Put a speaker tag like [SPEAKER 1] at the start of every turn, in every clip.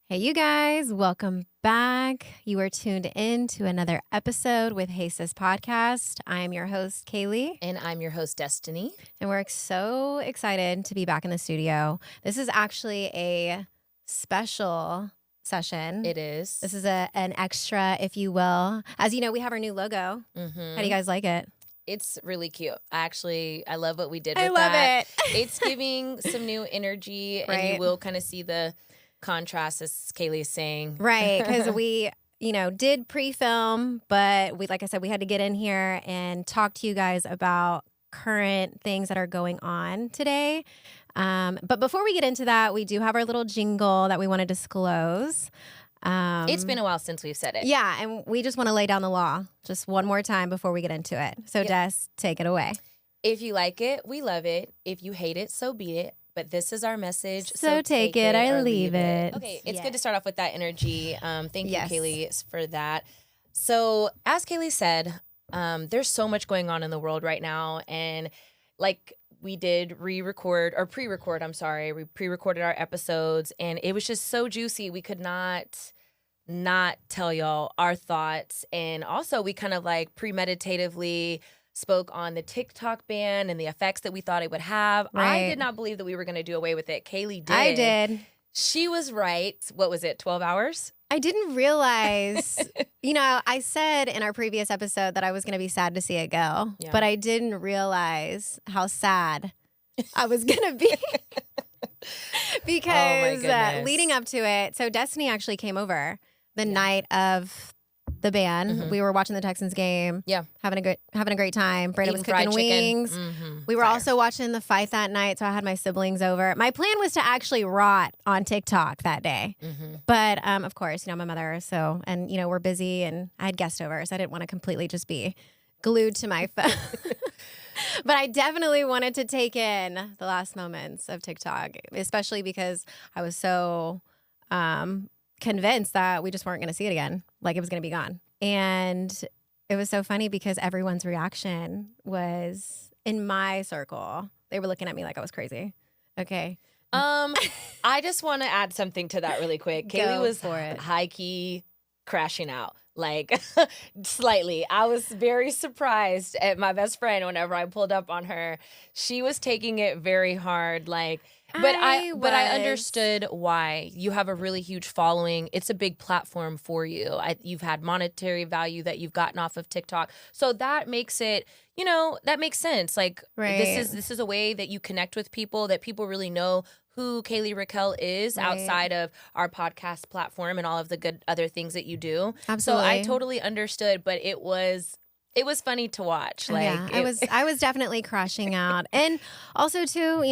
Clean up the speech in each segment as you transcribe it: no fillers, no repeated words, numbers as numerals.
[SPEAKER 1] Hey, you guys, welcome back. You are tuned in to another episode with Hey Sis Podcast. I'm your host, Kaylee.
[SPEAKER 2] And I'm your host, Destiny.
[SPEAKER 1] And we're so excited to be back in the studio. This is actually a special session.
[SPEAKER 2] It is.
[SPEAKER 1] This is an extra, if you will. As you know, we have our new logo. How do you guys like it?
[SPEAKER 2] It's really cute. I love what we did with
[SPEAKER 1] I love
[SPEAKER 2] that.
[SPEAKER 1] it.
[SPEAKER 2] It's giving some new energy, and
[SPEAKER 1] Right.
[SPEAKER 2] you will kind of see the contrast, as Kaylee is saying.
[SPEAKER 1] Right, because we, did pre-film, but like I said, we had to get in here and talk to you guys about current things that are going on today. But before we get into that, we do have our little jingle that we want to disclose.
[SPEAKER 2] It's been a while since we've said it.
[SPEAKER 1] Yeah, and we just want to lay down the law just one more time before we get into it. So, Des, take it away.
[SPEAKER 2] If you like it, we love it. If you hate it, so be it. But this is our message.
[SPEAKER 1] So take it or leave it.
[SPEAKER 2] Okay, it's
[SPEAKER 1] Yes.
[SPEAKER 2] good to start off with that energy. Thank
[SPEAKER 1] Yes.
[SPEAKER 2] you, Kaylee, for that. So, as Kaylee said, there's so much going on in the world right now. And like we did pre-record our episodes, and it was just so juicy. We could not tell y'all our thoughts. And also we kind of like premeditatively spoke on the TikTok ban and the effects that we thought it would have.
[SPEAKER 1] Right.
[SPEAKER 2] I did not believe that we were going to do away with it. Kaylee did.
[SPEAKER 1] I did.
[SPEAKER 2] She was right. What was it, 12 hours?
[SPEAKER 1] I didn't realize, I said in our previous episode that I was going to be sad to see it go,
[SPEAKER 2] Yeah.
[SPEAKER 1] but I didn't realize how sad I was going to be. Because
[SPEAKER 2] goodness.
[SPEAKER 1] leading up to it, so Destiny actually came over the night of the ban.
[SPEAKER 2] Mhm.
[SPEAKER 1] We were watching the Texans game.
[SPEAKER 2] Yeah.
[SPEAKER 1] Having a great time. Brandon was
[SPEAKER 2] Eating fried
[SPEAKER 1] cooking
[SPEAKER 2] chicken.
[SPEAKER 1] wings.
[SPEAKER 2] Mhm.
[SPEAKER 1] We were
[SPEAKER 2] Fire.
[SPEAKER 1] also watching the fight that night, so I had my siblings over. My plan was to actually rot on TikTok that day.
[SPEAKER 2] Mhm.
[SPEAKER 1] But of course, my mother, and we're busy and I had guests over, so I didn't want to completely just be glued to my phone. But I definitely wanted to take in the last moments of TikTok, especially because I was so convinced that we just weren't going to see it again, like it was going to be gone. And it was so funny because everyone's reaction was, in my circle, they were looking at me like I was crazy. Okay.
[SPEAKER 2] I just want to add something to that really quick.
[SPEAKER 1] Go
[SPEAKER 2] Kaylee was
[SPEAKER 1] for it.
[SPEAKER 2] high-key crashing out, like slightly. I was very surprised at my best friend whenever I pulled up on her. She was taking it very hard, like. But I understood why. You have a really huge following. It's a big platform for you. You've had monetary value that you've gotten off of TikTok, so that makes it. That makes sense. Like
[SPEAKER 1] Right.
[SPEAKER 2] this is a way that you connect with people, that people really know who Kaylee Raquel is
[SPEAKER 1] Right.
[SPEAKER 2] outside of our podcast platform and all of the good other things that you do.
[SPEAKER 1] Absolutely.
[SPEAKER 2] So I totally understood, but it was funny to watch. Like
[SPEAKER 1] yeah, I was definitely crashing out. And also too,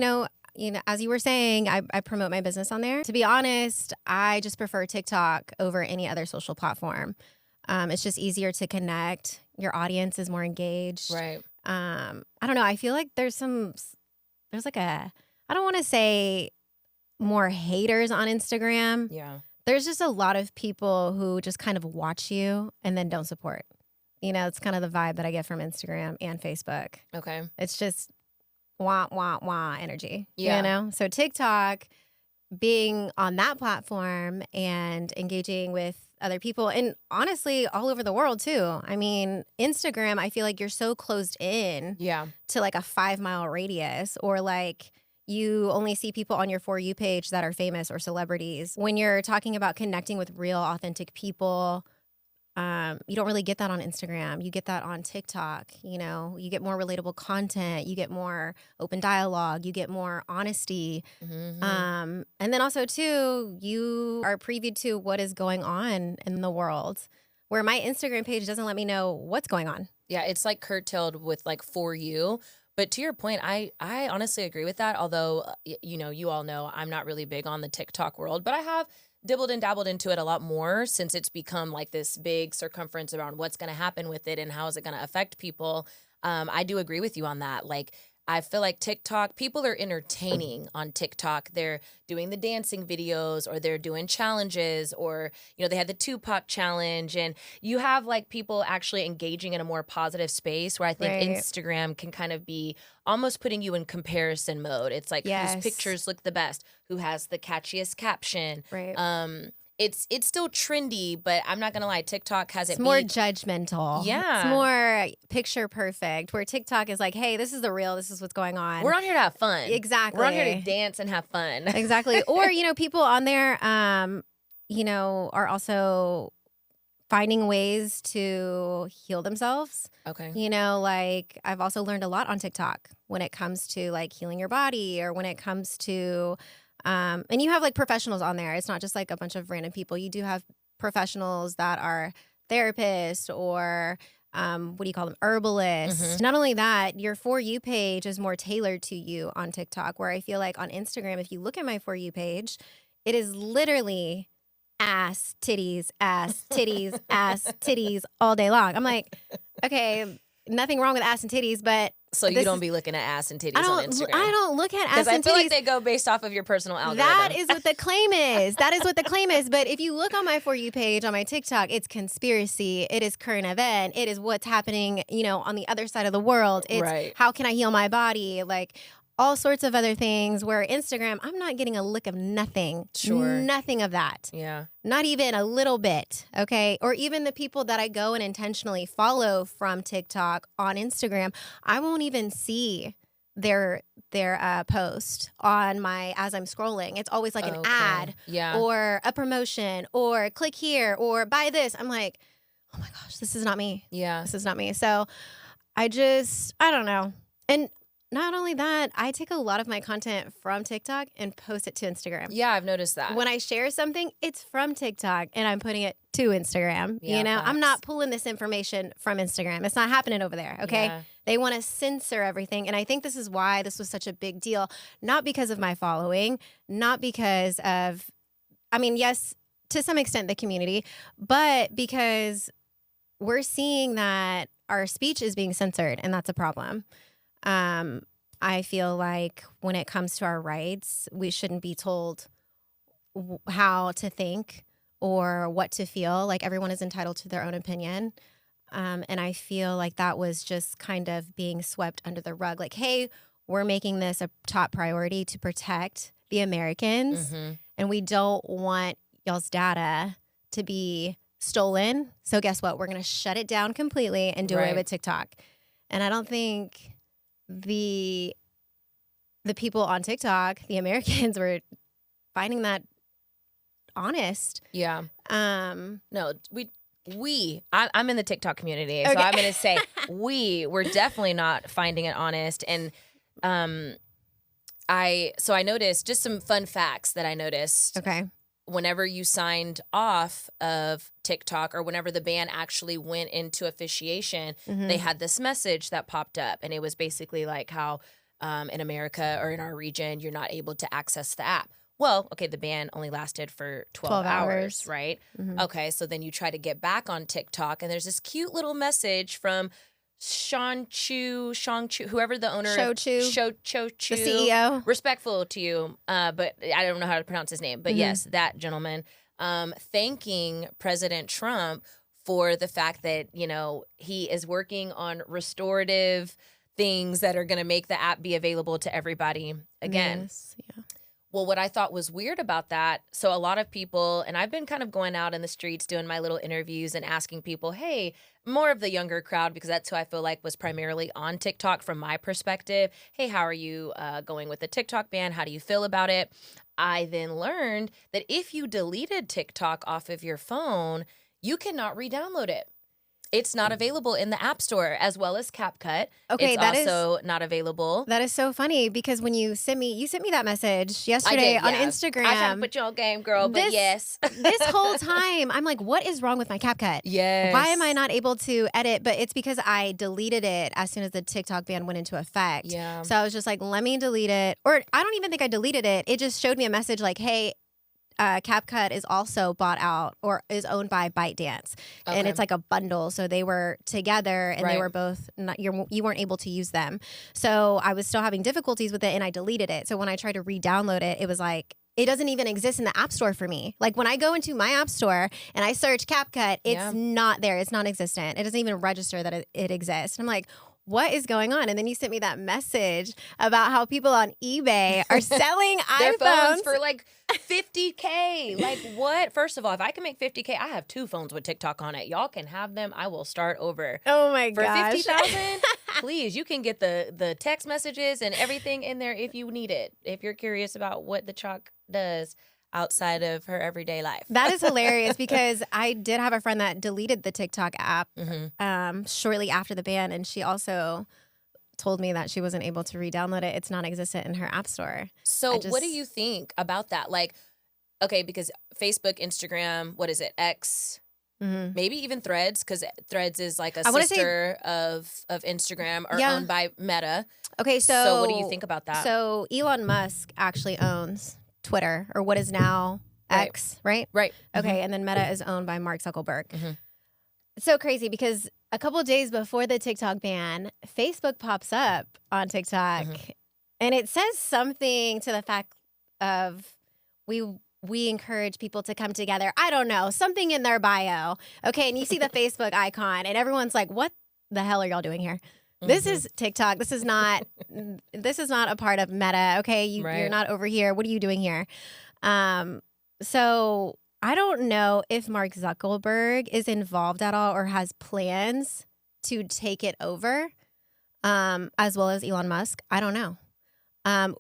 [SPEAKER 1] as you were saying, I promote my business on there. To be honest, I just prefer TikTok over any other social platform. It's just easier to connect. Your audience is more engaged.
[SPEAKER 2] Right.
[SPEAKER 1] I don't know. I feel like there's like I don't want to say more haters on Instagram.
[SPEAKER 2] Yeah.
[SPEAKER 1] There's just a lot of people who just kind of watch you and then don't support. It's kind of the vibe that I get from Instagram and Facebook.
[SPEAKER 2] Okay.
[SPEAKER 1] It's just wah, wah, wah energy.
[SPEAKER 2] Yeah.
[SPEAKER 1] So TikTok, being on that platform and engaging with other people, and honestly, all over the world too. I mean, Instagram, I feel like you're so closed in
[SPEAKER 2] Yeah.
[SPEAKER 1] to like a 5-mile radius, or like you only see people on your For You page that are famous or celebrities. When you're talking about connecting with real, authentic people, you don't really get that on Instagram. You get that on TikTok. You get more relatable content. You get more open dialogue. You get more honesty.
[SPEAKER 2] Mm-hmm.
[SPEAKER 1] And then also too, you are previewed to what is going on in the world, where my Instagram page doesn't let me know what's going on.
[SPEAKER 2] Yeah, it's like curtailed with like For You. But to your point, I honestly agree with that. Although, you all know I'm not really big on the TikTok world, but I have dibbled and dabbled into it a lot more since it's become like this big circumference around what's going to happen with it and how is it going to affect people. I do agree with you on that. Like, I feel like TikTok, people are entertaining on TikTok. They're doing the dancing videos, or they're doing challenges, or, they had the Tupac challenge, and you have like people actually engaging in a more positive space, where I think
[SPEAKER 1] Right.
[SPEAKER 2] Instagram can kind of be almost putting you in comparison mode. It's like
[SPEAKER 1] Yes.
[SPEAKER 2] whose pictures look the best, who has the catchiest caption.
[SPEAKER 1] Right.
[SPEAKER 2] it's still trendy, but I'm not gonna lie, TikTok hasn't.
[SPEAKER 1] It's more judgmental.
[SPEAKER 2] Yeah,
[SPEAKER 1] it's more picture perfect. Where TikTok is like, hey, this is the real. This is what's going on.
[SPEAKER 2] We're on here to have fun.
[SPEAKER 1] Exactly.
[SPEAKER 2] We're on here to dance and have fun.
[SPEAKER 1] Exactly. Or people on there, are also finding ways to heal themselves.
[SPEAKER 2] Okay.
[SPEAKER 1] Like I've also learned a lot on TikTok when it comes to like healing your body, or when it comes to, and you have like professionals on there. It's not just like a bunch of random people. You do have professionals that are therapists or, what do you call them? Herbalists.
[SPEAKER 2] Mm-hmm.
[SPEAKER 1] Not only that, your For You page is more tailored to you on TikTok, where I feel like on Instagram, if you look at my For You page, it is literally ass, titties, ass, titties, ass, titties all day long. I'm like, okay, nothing wrong with ass and titties, but
[SPEAKER 2] so you don't be looking at ass and titties on Instagram.
[SPEAKER 1] I don't look at ass and titties.
[SPEAKER 2] Because I feel like they go based off of your personal algorithm.
[SPEAKER 1] That is what the claim is. That is what the claim is. But if you look on my For You page on my TikTok, it's conspiracy. It is current event. It is what's happening, on the other side of the world. It's how can I heal my body? Like all sorts of other things, where Instagram, I'm not getting a lick of nothing.
[SPEAKER 2] Sure.
[SPEAKER 1] Nothing of that.
[SPEAKER 2] Yeah.
[SPEAKER 1] Not even a little bit, okay? Or even the people that I go and intentionally follow from TikTok on Instagram, I won't even see their post on as I'm scrolling. It's always like an ad or a promotion or click here or buy this. I'm like, oh my gosh, this is not me.
[SPEAKER 2] Yeah.
[SPEAKER 1] This is not me. So I don't know. And not only that, I take a lot of my content from TikTok and post it to Instagram.
[SPEAKER 2] Yeah, I've noticed that.
[SPEAKER 1] When I share something, it's from TikTok and I'm putting it to Instagram.
[SPEAKER 2] Yeah,
[SPEAKER 1] I'm not pulling this information from Instagram. It's not happening over there, okay?
[SPEAKER 2] Yeah.
[SPEAKER 1] They want to censor everything. And I think this is why this was such a big deal. Not because of my following, not because of, yes, to some extent the community, but because we're seeing that our speech is being censored, and that's a problem. I feel like when it comes to our rights, we shouldn't be told how to think or what to feel. Like everyone is entitled to their own opinion. And I feel like that was just kind of being swept under the rug. Like, hey, we're making this a top priority to protect the Americans.
[SPEAKER 2] Mm-hmm.
[SPEAKER 1] And we don't want y'all's data to be stolen. So guess what? We're going to shut it down completely and do away with TikTok. And I don't think the people on TikTok, the Americans, were finding that honest.
[SPEAKER 2] Yeah. No, I'm in the TikTok community, so
[SPEAKER 1] okay.
[SPEAKER 2] I'm going to say we're definitely not finding it honest. And I noticed just some fun facts that I noticed.
[SPEAKER 1] Okay.
[SPEAKER 2] Whenever you signed off of TikTok, or whenever the ban actually went into officiation, they had this message that popped up, and it was basically like how in America or in our region, you're not able to access the app. Well, okay, the ban only lasted for 12 hours, right? Mm-hmm. Okay, so then you try to get back on TikTok, and there's this cute little message from Shang Chu, whoever the owner of Cho Chu,
[SPEAKER 1] the CEO.
[SPEAKER 2] Respectful to you, but I don't know how to pronounce his name. But yes, that gentleman, thanking President Trump for the fact that, he is working on restorative things that are going to make the app be available to everybody again.
[SPEAKER 1] Yes, yeah.
[SPEAKER 2] Well, what I thought was weird about that, so a lot of people, and I've been kind of going out in the streets doing my little interviews and asking people, hey, more of the younger crowd, because that's who I feel like was primarily on TikTok from my perspective. Hey, how are you going with the TikTok ban? How do you feel about it? I then learned that if you deleted TikTok off of your phone, you cannot re-download it. It's not available in the App Store, as well as CapCut.
[SPEAKER 1] Okay,
[SPEAKER 2] it's also not available.
[SPEAKER 1] That is so funny, because when you sent me that message yesterday on Instagram.
[SPEAKER 2] I tried to put you on game, girl, but yes.
[SPEAKER 1] This whole time, I'm like, what is wrong with my CapCut?
[SPEAKER 2] Yes.
[SPEAKER 1] Why am I not able to edit? But it's because I deleted it as soon as the TikTok ban went into effect.
[SPEAKER 2] Yeah.
[SPEAKER 1] So I was just like, let me delete it. Or I don't even think I deleted it. It just showed me a message like, hey, CapCut is also bought out or is owned by ByteDance, and it's like a bundle. So they were together, and they were both not. You weren't able to use them. So I was still having difficulties with it, and I deleted it. So when I tried to re-download it, it was like it doesn't even exist in the App Store for me. Like when I go into my App Store and I search CapCut, it's not there. It's non-existent. It doesn't even register that it exists. And I'm like, what is going on? And then you sent me that message about how people on eBay are selling
[SPEAKER 2] their phones
[SPEAKER 1] iPhones
[SPEAKER 2] for like $50K. Like what? First of all, if I can make $50K, I have 2 phones with TikTok on it. Y'all can have them. I will start over.
[SPEAKER 1] Oh my
[SPEAKER 2] For
[SPEAKER 1] gosh.
[SPEAKER 2] $50,000, please, you can get the text messages and everything in there if you need it. If you're curious about what the Choc does outside of her everyday life.
[SPEAKER 1] That is hilarious because I did have a friend that deleted the TikTok app shortly after the ban, and she also told me that she wasn't able to re-download it. It's non-existent in her app store.
[SPEAKER 2] So what do you think about that? Like, okay, because Facebook, Instagram, what is it, X, maybe even Threads, because Threads is like a sister of Instagram or owned by Meta.
[SPEAKER 1] Okay,
[SPEAKER 2] so what do you think about that?
[SPEAKER 1] So Elon Musk actually owns Twitter, or what is now X, right?
[SPEAKER 2] Right.
[SPEAKER 1] Okay, and then Meta is owned by Mark Zuckerberg. It's so crazy because a couple of days before the TikTok ban, Facebook pops up on TikTok, and it says something to the fact of we encourage people to come together. I don't know, something in their bio. Okay, and you see the Facebook icon, and everyone's like, "What the hell are y'all doing here?" This is TikTok. This is not a part of Meta. Okay, you're not over here. What are you doing here? So I don't know if Mark Zuckerberg is involved at all or has plans to take it over, as well as Elon Musk. I don't know.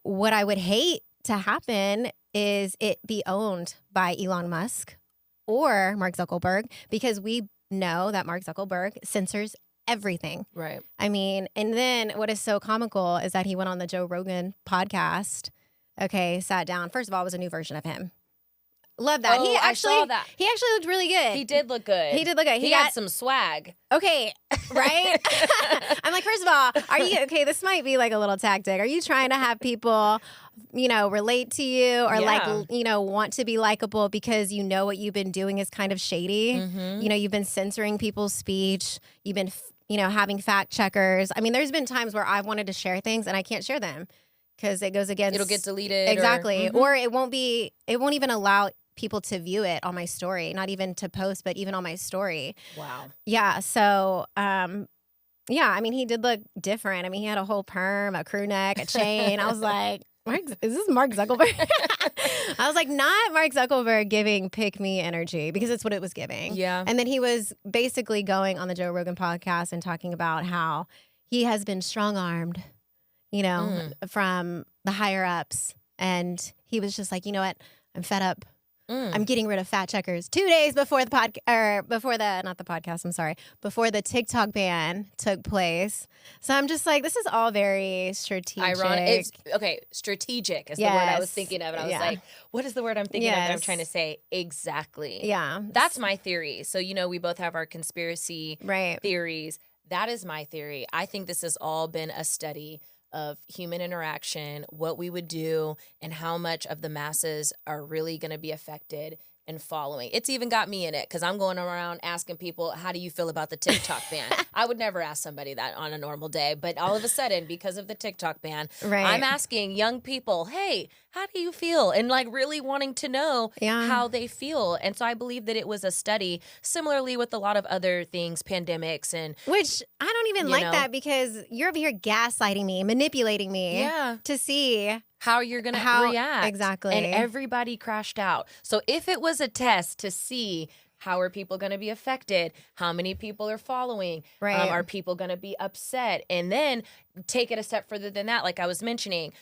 [SPEAKER 1] What I would hate to happen is it be owned by Elon Musk or Mark Zuckerberg, because we know that Mark Zuckerberg censors everything.
[SPEAKER 2] Right.
[SPEAKER 1] I mean, and then what is so comical is that he went on the Joe Rogan podcast. Okay, sat down. First of all, it was a new version of him. Love that.
[SPEAKER 2] Oh, I saw that.
[SPEAKER 1] He actually looked really good.
[SPEAKER 2] He did look good.
[SPEAKER 1] He did look good.
[SPEAKER 2] He had some swag.
[SPEAKER 1] Okay, right? I'm like, first of all, are you okay? This might be like a little tactic. Are you trying to have people, relate to you or want to be likable because you know what you've been doing is kind of shady? You've been censoring people's speech. You've been, having fact checkers. I mean, there's been times where I've wanted to share things and I can't share them because it goes against.
[SPEAKER 2] It'll get deleted.
[SPEAKER 1] Exactly. Or it won't even allow people to view it on my story, not even to post, but even on my story.
[SPEAKER 2] Wow.
[SPEAKER 1] Yeah. So, I mean, he did look different. I mean, he had a whole perm, a crew neck, a chain. I was like, is this Mark Zuckerberg? I was like, not Mark Zuckerberg giving pick me energy, because it's what it was giving.
[SPEAKER 2] Yeah.
[SPEAKER 1] And then he was basically going on the Joe Rogan podcast and talking about how he has been strong-armed, from the higher ups. And he was just like, you know what? I'm fed up. I'm getting rid of fact checkers 2 days before before the TikTok ban took place. So I'm just like, this is all very strategic.
[SPEAKER 2] Ironic. Strategic is the word I was thinking of. And I was like, what is the word I'm thinking of that I'm trying to say? Exactly.
[SPEAKER 1] Yeah.
[SPEAKER 2] That's my theory. So, we both have our conspiracy theories. That is my theory. I think this has all been a study of human interaction, what we would do, and how much of the masses are really going to be affected and following. It's even got me in it because I'm going around asking people, how do you feel about the TikTok ban? I would never ask somebody that on a normal day, but all of a sudden, because of the TikTok ban, I'm asking young people, hey, how do you feel? And like really wanting to know how they feel. And so I believe that it was a study, similarly with a lot of other things, pandemics and...
[SPEAKER 1] Which I don't even like that, because you're over here gaslighting me, manipulating me to see...
[SPEAKER 2] how you're going to react.
[SPEAKER 1] Exactly.
[SPEAKER 2] And everybody crashed out. So if it was a test to see how are people going to be affected, how many people are following, are people going to be upset? And then take it a step further than that, like I was mentioning,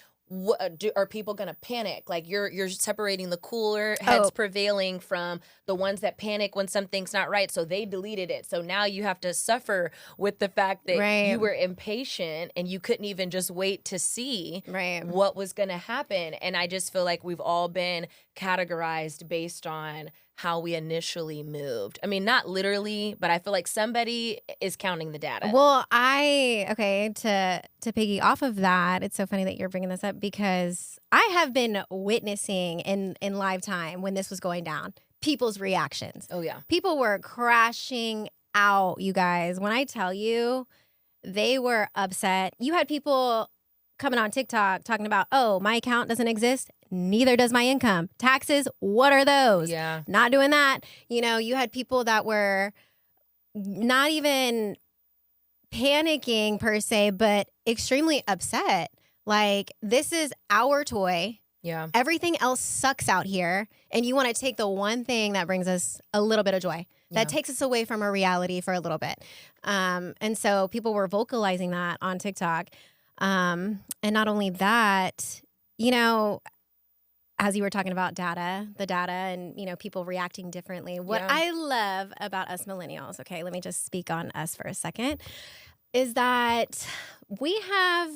[SPEAKER 2] are people going to panic? Like you're separating the cooler heads prevailing from the ones that panic when something's not right. So they deleted it. So now you have to suffer with the fact that you were impatient and you couldn't even just wait to see what was going to happen. And I just feel like we've all been categorized based on how we initially moved. I mean, not literally, but I feel like somebody is counting the data.
[SPEAKER 1] Well, to piggy off of that, it's so funny that you're bringing this up, because I have been witnessing in live time when this was going down, people's reactions.
[SPEAKER 2] Oh, yeah.
[SPEAKER 1] People were crashing out, you guys. When I tell you, they were upset. You had people coming on TikTok talking about, oh, my account doesn't exist. Neither does my income. Taxes, what are those?
[SPEAKER 2] Yeah.
[SPEAKER 1] Not doing that. You had people that were not even panicking per se, but extremely upset. Like, this is our toy.
[SPEAKER 2] Yeah.
[SPEAKER 1] Everything else sucks out here. And you want to take the one thing that brings us a little bit of joy, that takes us away from our reality for a little bit. And so people were vocalizing that on TikTok. And not only that, you know, as you were talking about the data and, you know, people reacting differently. What I love about us millennials, okay, let me just speak on us for a second, is that we have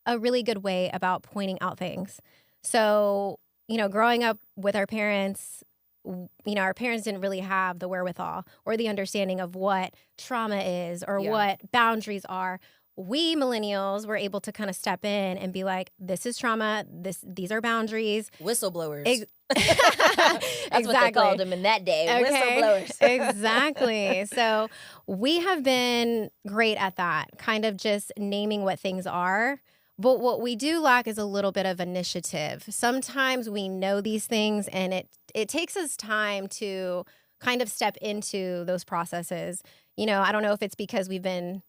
[SPEAKER 1] a really good way about pointing out things. So, you know, growing up with our parents, you know, our parents didn't really have the wherewithal or the understanding of what trauma is or what boundaries are. We millennials were able to kind of step in and be like, this is trauma. These are boundaries.
[SPEAKER 2] Whistleblowers.
[SPEAKER 1] That's
[SPEAKER 2] what they called them in that day.
[SPEAKER 1] Okay.
[SPEAKER 2] Whistleblowers.
[SPEAKER 1] Exactly. So we have been great at that, kind of just naming what things are. But what we do lack is a little bit of initiative. Sometimes we know these things and it takes us time to kind of step into those processes. You know, I don't know if it's because we've been,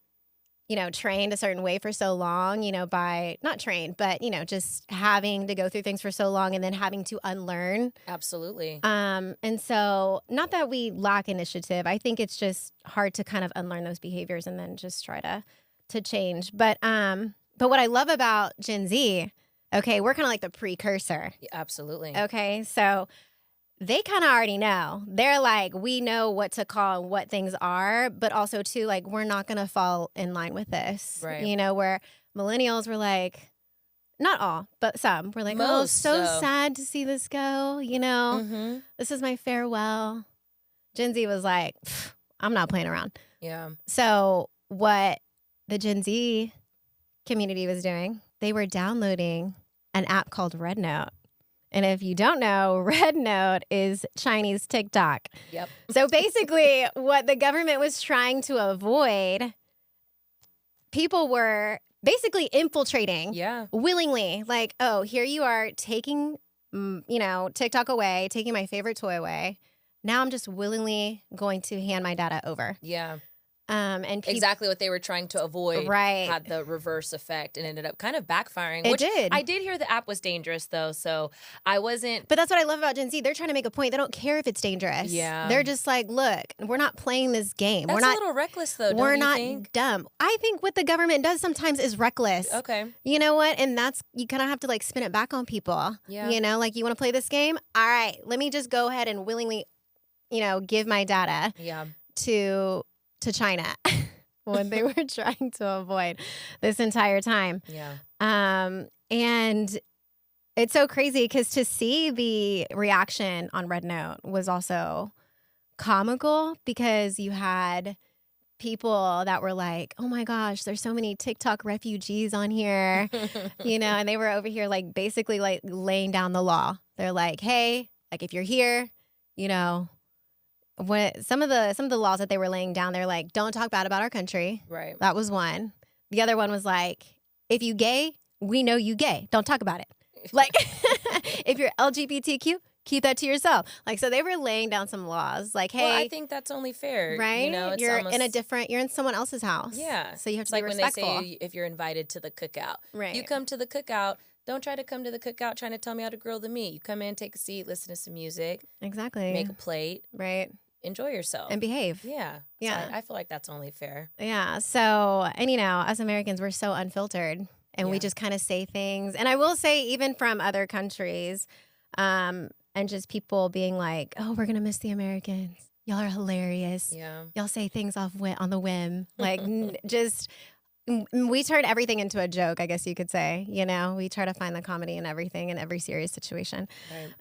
[SPEAKER 1] you know, trained a certain way for so long, you know, by not trained, but, you know, just having to go through things for so long and then having to unlearn.
[SPEAKER 2] Absolutely.
[SPEAKER 1] And so not that we lack initiative. I think it's just hard to kind of unlearn those behaviors and then just try to change. But what I love about Gen Z, okay, we're kind of like the precursor.
[SPEAKER 2] Yeah, absolutely.
[SPEAKER 1] Okay, so they kind of already know. They're like, we know what to call and what things are, but also too, like, we're not going to fall in line with this.
[SPEAKER 2] Right.
[SPEAKER 1] You know, where millennials were like, not all, but some were like,
[SPEAKER 2] Most,
[SPEAKER 1] so sad to see this go. You know, this is my farewell. Gen Z was like, I'm not playing around.
[SPEAKER 2] Yeah.
[SPEAKER 1] So what the Gen Z community was doing, they were downloading an app called Red Note. And if you don't know, Red Note is Chinese TikTok.
[SPEAKER 2] Yep.
[SPEAKER 1] So basically, what the government was trying to avoid, people were basically infiltrating willingly. Like, oh, here you are taking, you know, TikTok away, taking my favorite toy away. Now I'm just willingly going to hand my data over.
[SPEAKER 2] Yeah.
[SPEAKER 1] And
[SPEAKER 2] exactly what they were trying to avoid had the reverse effect and ended up kind of backfiring.
[SPEAKER 1] It did.
[SPEAKER 2] I did hear the app was dangerous, though, so I wasn't.
[SPEAKER 1] But that's what I love about Gen Z. They're trying to make a point. They don't care if it's dangerous.
[SPEAKER 2] Yeah.
[SPEAKER 1] They're just like, look, we're not playing this game.
[SPEAKER 2] That's
[SPEAKER 1] we're not
[SPEAKER 2] a little reckless, though,
[SPEAKER 1] We're
[SPEAKER 2] don't you
[SPEAKER 1] not
[SPEAKER 2] think?
[SPEAKER 1] dumb. I think what the government does sometimes is reckless.
[SPEAKER 2] Okay.
[SPEAKER 1] You know what? And that's, you kind of have to like spin it back on people.
[SPEAKER 2] Yeah.
[SPEAKER 1] You know, like, you want to play this game? All right, let me just go ahead and willingly, you know, give my data to China. What they were trying to avoid this entire time.
[SPEAKER 2] Yeah.
[SPEAKER 1] And it's so crazy because to see the reaction on Red Note was also comical, because you had people that were like, oh my gosh, there's so many TikTok refugees on here, you know, and they were over here like basically like laying down the law. They're like, hey, like, if you're here, you know, some of the laws that they were laying down, they're like, don't talk bad about our country.
[SPEAKER 2] Right.
[SPEAKER 1] That was one. The other one was like, if you gay, we know you gay. Don't talk about it. Like, if you're LGBTQ, keep that to yourself. Like, so they were laying down some laws. Like, hey,
[SPEAKER 2] well, I think that's only fair,
[SPEAKER 1] right?
[SPEAKER 2] You know, it's
[SPEAKER 1] you're
[SPEAKER 2] almost...
[SPEAKER 1] you're in someone else's house.
[SPEAKER 2] Yeah.
[SPEAKER 1] So you have to
[SPEAKER 2] it's
[SPEAKER 1] be
[SPEAKER 2] like
[SPEAKER 1] respectful.
[SPEAKER 2] when they say if you're invited to the cookout,
[SPEAKER 1] right?
[SPEAKER 2] You come to the cookout. Don't try to come to the cookout trying to tell me how to grill the meat. You come in, take a seat, listen to some music.
[SPEAKER 1] Exactly.
[SPEAKER 2] Make a plate.
[SPEAKER 1] Right.
[SPEAKER 2] Enjoy yourself.
[SPEAKER 1] And behave.
[SPEAKER 2] Yeah.
[SPEAKER 1] Yeah.
[SPEAKER 2] So I feel like that's only fair.
[SPEAKER 1] Yeah. So, and you know, as Americans, we're so unfiltered and we just kind of say things. And I will say, even from other countries, and just people being like, oh, we're going to miss the Americans. Y'all are hilarious.
[SPEAKER 2] Yeah.
[SPEAKER 1] Y'all say things on the whim. Like, just, we turn everything into a joke, I guess you could say. You know, we try to find the comedy in everything, in every serious situation.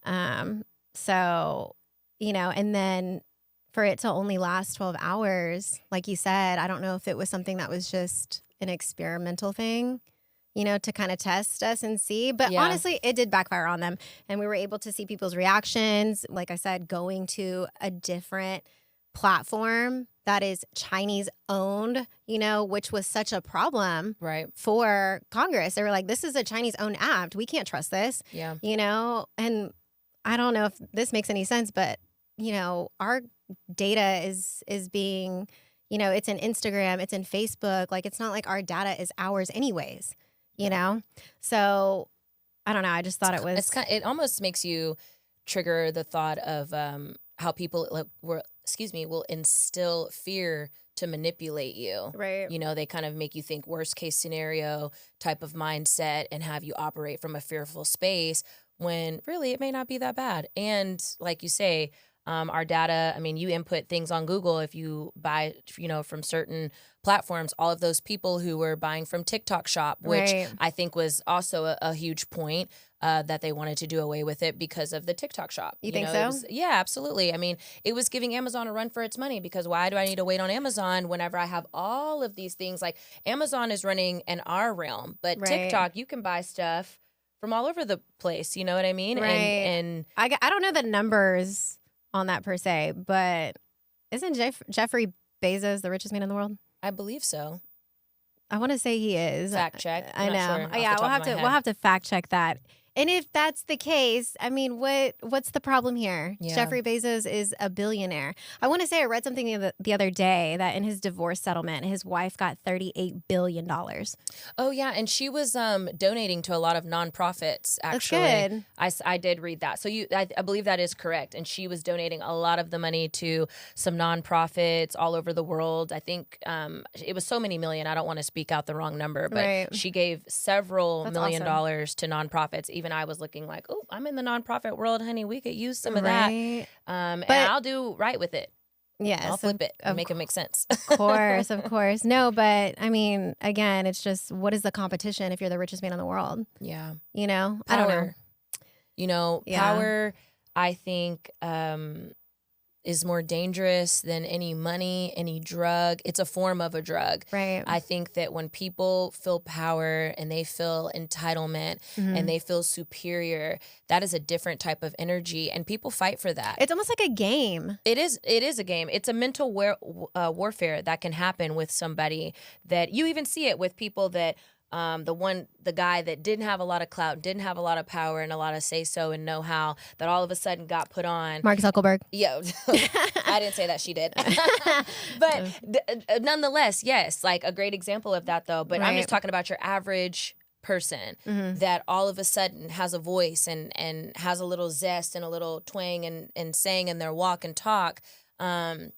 [SPEAKER 2] Right.
[SPEAKER 1] So, you know, and then for it to only last 12 hours, like you said, I don't know if it was something that was just an experimental thing, you know, to kind of test us and see. But honestly, it did backfire on them. And we were able to see people's reactions, like I said, going to a different platform that is Chinese owned, you know, which was such a problem for Congress. They were like, this is a Chinese owned app. We can't trust this, you know. And I don't know if this makes any sense, but, you know, our data is being You know, it's in Instagram, it's in Facebook. Like, it's not like our data is ours anyways, you know? So I don't know. I just thought it was.
[SPEAKER 2] It almost makes you trigger the thought of how people will instill fear to manipulate you.
[SPEAKER 1] Right.
[SPEAKER 2] You know, they kind of make you think worst case scenario type of mindset and have you operate from a fearful space when really it may not be that bad. And like you say, our data, I mean, you input things on Google if you buy, you know, from certain platforms, all of those people who were buying from TikTok Shop, which
[SPEAKER 1] Right.
[SPEAKER 2] I think was also a huge point that they wanted to do away with it because of the TikTok Shop.
[SPEAKER 1] You think
[SPEAKER 2] know,
[SPEAKER 1] so?
[SPEAKER 2] It was, yeah, absolutely. I mean, it was giving Amazon a run for its money because why do I need to wait on Amazon whenever I have all of these things? Like Amazon is running in our realm, but
[SPEAKER 1] Right.
[SPEAKER 2] TikTok, you can buy stuff from all over the place. You know what I mean?
[SPEAKER 1] Right.
[SPEAKER 2] And
[SPEAKER 1] I don't know the numbers on that per se, but isn't Jeffrey Bezos the richest man in the world?
[SPEAKER 2] I believe so.
[SPEAKER 1] I want to say he is.
[SPEAKER 2] Fact check.
[SPEAKER 1] I
[SPEAKER 2] I'm
[SPEAKER 1] know.
[SPEAKER 2] not sure off the
[SPEAKER 1] Yeah,
[SPEAKER 2] top of my head.
[SPEAKER 1] we'll have to fact check that. And if that's the case, I mean, what's the problem here?
[SPEAKER 2] Yeah.
[SPEAKER 1] Jeffrey Bezos is a billionaire. I want to say I read something the other day that in his divorce settlement, his wife got $38 billion.
[SPEAKER 2] Oh, yeah. And she was donating to a lot of nonprofits, actually.
[SPEAKER 1] That's good.
[SPEAKER 2] I did read that. So I believe that is correct. And she was donating a lot of the money to some nonprofits all over the world. I think it was so many million. I don't want to speak out the wrong number, but
[SPEAKER 1] Right.
[SPEAKER 2] she gave several
[SPEAKER 1] That's
[SPEAKER 2] million
[SPEAKER 1] awesome.
[SPEAKER 2] dollars to nonprofits. Even I was looking like, oh, I'm in the nonprofit world, honey. We could use some of
[SPEAKER 1] Right.
[SPEAKER 2] that. And
[SPEAKER 1] But-
[SPEAKER 2] I'll do right with it.
[SPEAKER 1] Yes.
[SPEAKER 2] I'll flip it and
[SPEAKER 1] of
[SPEAKER 2] make it make sense.
[SPEAKER 1] course, of course. No, but I mean, again, it's just what is the competition if you're the richest man in the world?
[SPEAKER 2] Yeah.
[SPEAKER 1] You know?
[SPEAKER 2] Power.
[SPEAKER 1] I don't know.
[SPEAKER 2] You know,
[SPEAKER 1] Yeah.
[SPEAKER 2] power, I think, is more dangerous than any money, any drug. It's a form of a drug.
[SPEAKER 1] Right.
[SPEAKER 2] I think that when people feel power and they feel entitlement
[SPEAKER 1] Mhm.
[SPEAKER 2] and they feel superior, that is a different type of energy, and people fight for that.
[SPEAKER 1] It's almost like a game.
[SPEAKER 2] It is a game. It's a mental warfare that can happen with somebody that you even see it with people that the guy that didn't have a lot of clout, didn't have a lot of power and a lot of say so and know how, that all of a sudden got put on.
[SPEAKER 1] Mark Zuckerberg.
[SPEAKER 2] Yeah, I didn't say that, she did. But nonetheless, yes, like a great example of that though. But I'm
[SPEAKER 1] Right.
[SPEAKER 2] just talking about your average person
[SPEAKER 1] Mhm.
[SPEAKER 2] that all of a sudden has a voice and has a little zest and a little twang and saying in their walk and talk.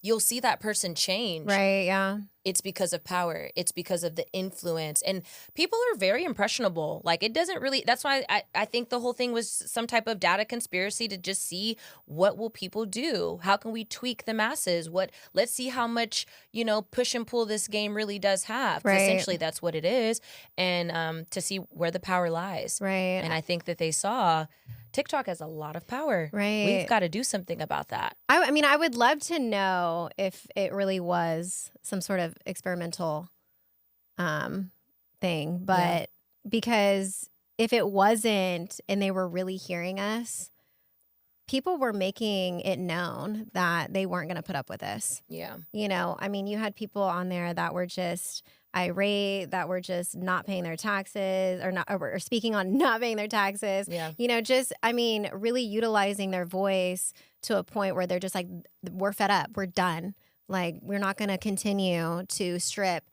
[SPEAKER 2] You'll see that person change.
[SPEAKER 1] Right, yeah.
[SPEAKER 2] It's because of power. It's because of the influence. And people are very impressionable. Like, it doesn't really, that's why I think the whole thing was some type of data conspiracy to just see what will people do? How can we tweak the masses? Let's see how much, push and pull this game really does have. 'Cause
[SPEAKER 1] Right.
[SPEAKER 2] essentially that's what it is. And to see where the power lies.
[SPEAKER 1] Right.
[SPEAKER 2] And I think that they saw TikTok has a lot of power.
[SPEAKER 1] Right.
[SPEAKER 2] We've got to do something about that.
[SPEAKER 1] I mean, I would love to know if it really was some sort of experimental thing, but because if it wasn't and they were really hearing us, people were making it known that they weren't going to put up with this.
[SPEAKER 2] Yeah.
[SPEAKER 1] I mean, you had people on there that were just irate, that were just not paying their taxes or speaking on not paying their taxes.
[SPEAKER 2] Yeah.
[SPEAKER 1] Really utilizing their voice to a point where they're just like, we're fed up. We're done. Like, we're not going to continue to strip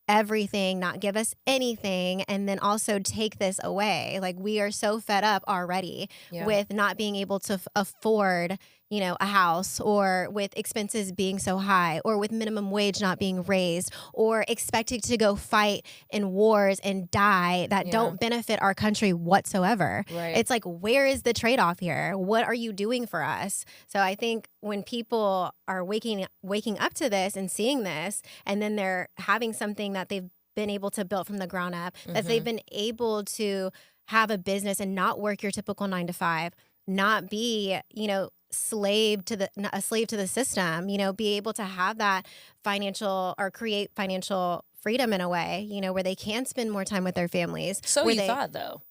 [SPEAKER 1] everything, not give us anything, and then also take this away. Like, we are so fed up already with not being able to afford, a house, or with expenses being so high, or with minimum wage not being raised, or expected to go fight in wars and die that don't benefit our country whatsoever.
[SPEAKER 2] Right.
[SPEAKER 1] It's like, where is the trade-off here? What are you doing for us? So I think when people are waking up to this and seeing this, and then they're having something that they've been able to build from the ground up, that they've been able to have a business and not work your typical 9 to 5, not be, a slave to the system, be able to have that financial or create financial freedom in a way, where they can spend more time with their families.
[SPEAKER 2] So you thought, though.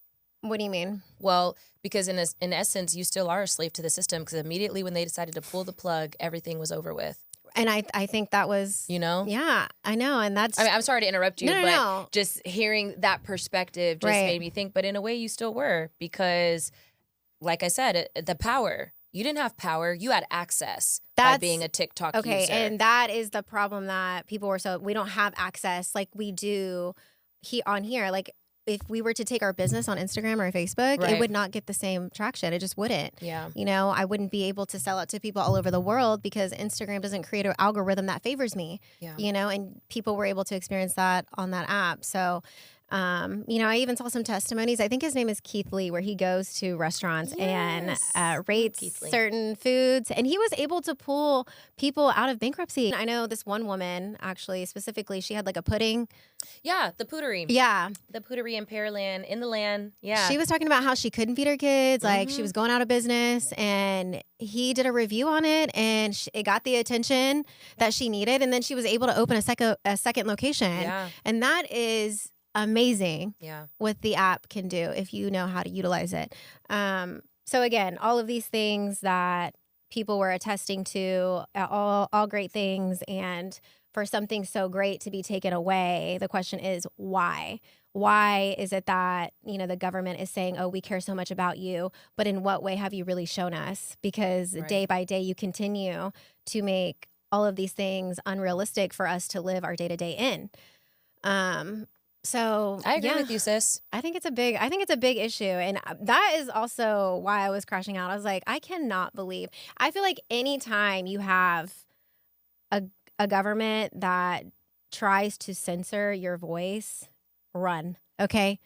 [SPEAKER 1] What do you mean?
[SPEAKER 2] Well, because in essence, you still are a slave to the system, because immediately when they decided to pull the plug, everything was over with.
[SPEAKER 1] And I think that was, yeah, I know. And that's,
[SPEAKER 2] I'm sorry to interrupt you,
[SPEAKER 1] No.
[SPEAKER 2] Just hearing that perspective just made me think, but in a way you still were, because like I said, the power, You didn't have power. You had access by being a TikTok user.
[SPEAKER 1] Okay, and that is the problem that people were we don't have access like we do on here. Like if we were to take our business on Instagram or Facebook, it would not get the same traction. It just wouldn't.
[SPEAKER 2] Yeah.
[SPEAKER 1] You know, I wouldn't be able to sell it to people all over the world because Instagram doesn't create an algorithm that favors me.
[SPEAKER 2] Yeah.
[SPEAKER 1] You know, and people were able to experience that on that app. So you know, I even saw some testimonies. I think his name is Keith Lee, where he goes to restaurants and rates certain foods. And he was able to pull people out of bankruptcy. I know this one woman, actually, specifically, she had like a pudding.
[SPEAKER 2] Yeah, the Pootery.
[SPEAKER 1] Yeah.
[SPEAKER 2] The Pootery in Pearland, in the land. Yeah.
[SPEAKER 1] She was talking about how she couldn't feed her kids. Like she was going out of business. And he did a review on it and it got the attention that she needed. And then she was able to open a second location.
[SPEAKER 2] Yeah.
[SPEAKER 1] And that is amazing what the app can do if you know how to utilize it. So again, all of these things that people were attesting to, all great things. And for something so great to be taken away, the question is why? Why is it that, you know, the government is saying, oh, we care so much about you, but in what way have you really shown us? Because day by day you continue to make all of these things unrealistic for us to live our day-to-day in. So
[SPEAKER 2] I agree with you, sis.
[SPEAKER 1] I think it's a big issue. And that is also why I was crashing out. I was like, I cannot believe. I feel like anytime you have a government that tries to censor your voice, run. Okay.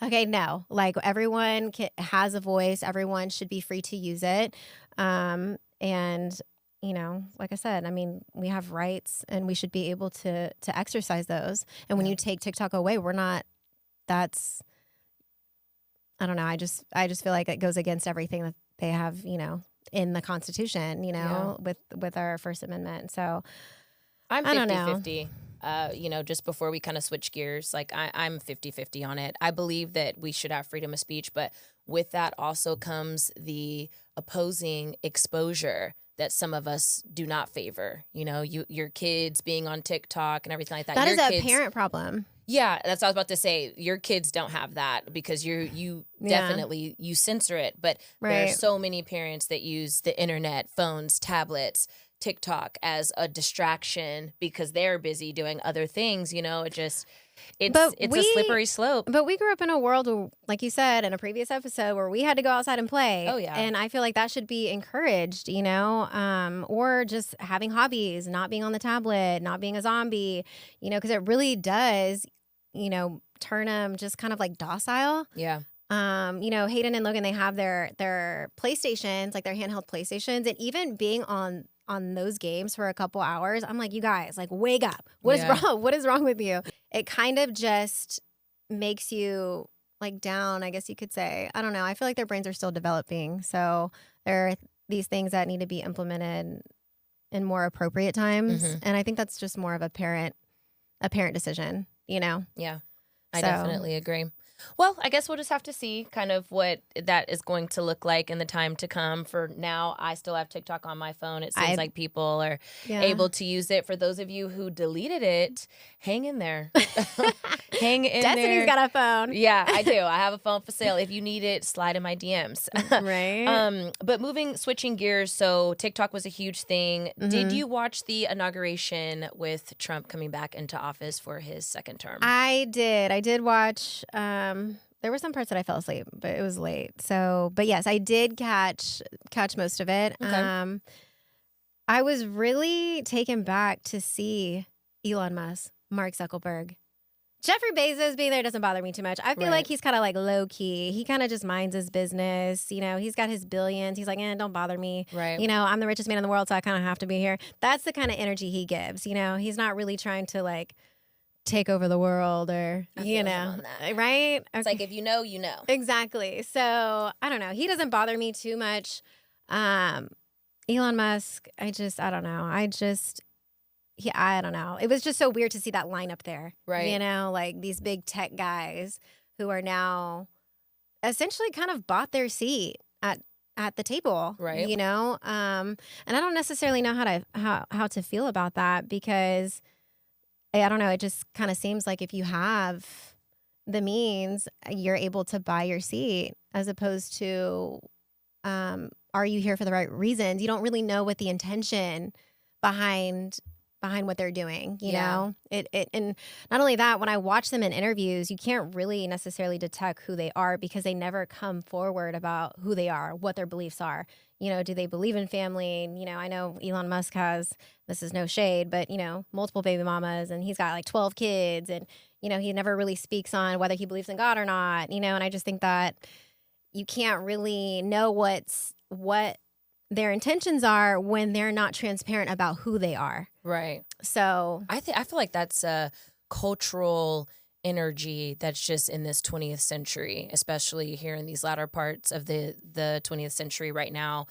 [SPEAKER 1] Okay. No, like everyone has a voice. Everyone should be free to use it. And you know, like I said, I mean, we have rights and we should be able to exercise those. And when you take TikTok away, I don't know. I just feel like it goes against everything that they have, you know, in the Constitution, you know, with our First Amendment. So
[SPEAKER 2] I'm 50-50. You know, just before we kind of switch gears, like I'm 50-50 on it. I believe that we should have freedom of speech, but with that also comes the opposing exposure that some of us do not favor. You know, your kids being on TikTok and everything like that.
[SPEAKER 1] That is a parent problem.
[SPEAKER 2] Yeah, that's what I was about to say. Your kids don't have that because you definitely you censor it. But there are so many parents that use the internet, phones, tablets, TikTok as a distraction because they're busy doing other things. You know, it's a slippery slope.
[SPEAKER 1] But we grew up in a world where, like you said in a previous episode, where we had to go outside and play.
[SPEAKER 2] Oh, yeah.
[SPEAKER 1] And I feel like that should be encouraged, you know, or just having hobbies, not being on the tablet, not being a zombie, you know, because it really does, you know, turn them just kind of like docile.
[SPEAKER 2] Yeah.
[SPEAKER 1] You know, Hayden and Logan, they have their PlayStations, like their handheld PlayStations, and even being on those games for a couple hours, I'm like, you guys, like, wake up. What is wrong? What is wrong with you? It kind of just makes you like down, I guess you could say. I don't know. I feel like their brains are still developing. So there are these things that need to be implemented in more appropriate times. And I think that's just more of a parent decision, you know?
[SPEAKER 2] Yeah, I definitely agree. Well, I guess we'll just have to see kind of what that is going to look like in the time to come. For now, I still have TikTok on my phone. It seems like people are able to use it. For those of you who deleted it, hang in there. Hang in there.
[SPEAKER 1] Destiny's got a phone.
[SPEAKER 2] Yeah, I do. I have a phone for sale. If you need it, slide in my DMs.
[SPEAKER 1] Right.
[SPEAKER 2] But switching gears, so TikTok was a huge thing. Did you watch the inauguration with Trump coming back into office for his second term?
[SPEAKER 1] I did. I did watch. There were some parts that I fell asleep, but it was late. So, but yes, I did catch most of it.
[SPEAKER 2] Okay.
[SPEAKER 1] I was really taken back to see Elon Musk, Mark Zuckerberg. Jeffrey Bezos being there doesn't bother me too much. I feel like he's kind of like low key. He kind of just minds his business. You know, he's got his billions. He's like, don't bother me.
[SPEAKER 2] Right.
[SPEAKER 1] You know, I'm the richest man in the world, so I kind of have to be here. That's the kind of energy he gives. You know, he's not really trying to like take over the world or, you know, right?
[SPEAKER 2] It's like, if you know, you know.
[SPEAKER 1] Exactly. So I don't know. He doesn't bother me too much. Elon Musk, I don't know. I don't know. It was just so weird to see that line up there.
[SPEAKER 2] Right.
[SPEAKER 1] You know, like these big tech guys who are now essentially kind of bought their seat at the table.
[SPEAKER 2] Right.
[SPEAKER 1] You know? And I don't necessarily know how to feel about that because I don't know. It just kind of seems like if you have the means, you're able to buy your seat as opposed to are you here for the right reasons? You don't really know what the intention behind what they're doing, you know? And not only that, when I watch them in interviews, you can't really necessarily detect who they are because they never come forward about who they are, what their beliefs are. You know, do they believe in family? You know, I know Elon Musk has, this is no shade, but, you know, multiple baby mamas, and he's got like 12 kids, and, you know, he never really speaks on whether he believes in God or not, you know, and I just think that you can't really know what their intentions are when they're not transparent about who they are.
[SPEAKER 2] Right.
[SPEAKER 1] So
[SPEAKER 2] I feel like that's a cultural energy that's just in this 20th century, especially here in these latter parts of the 20th century right now.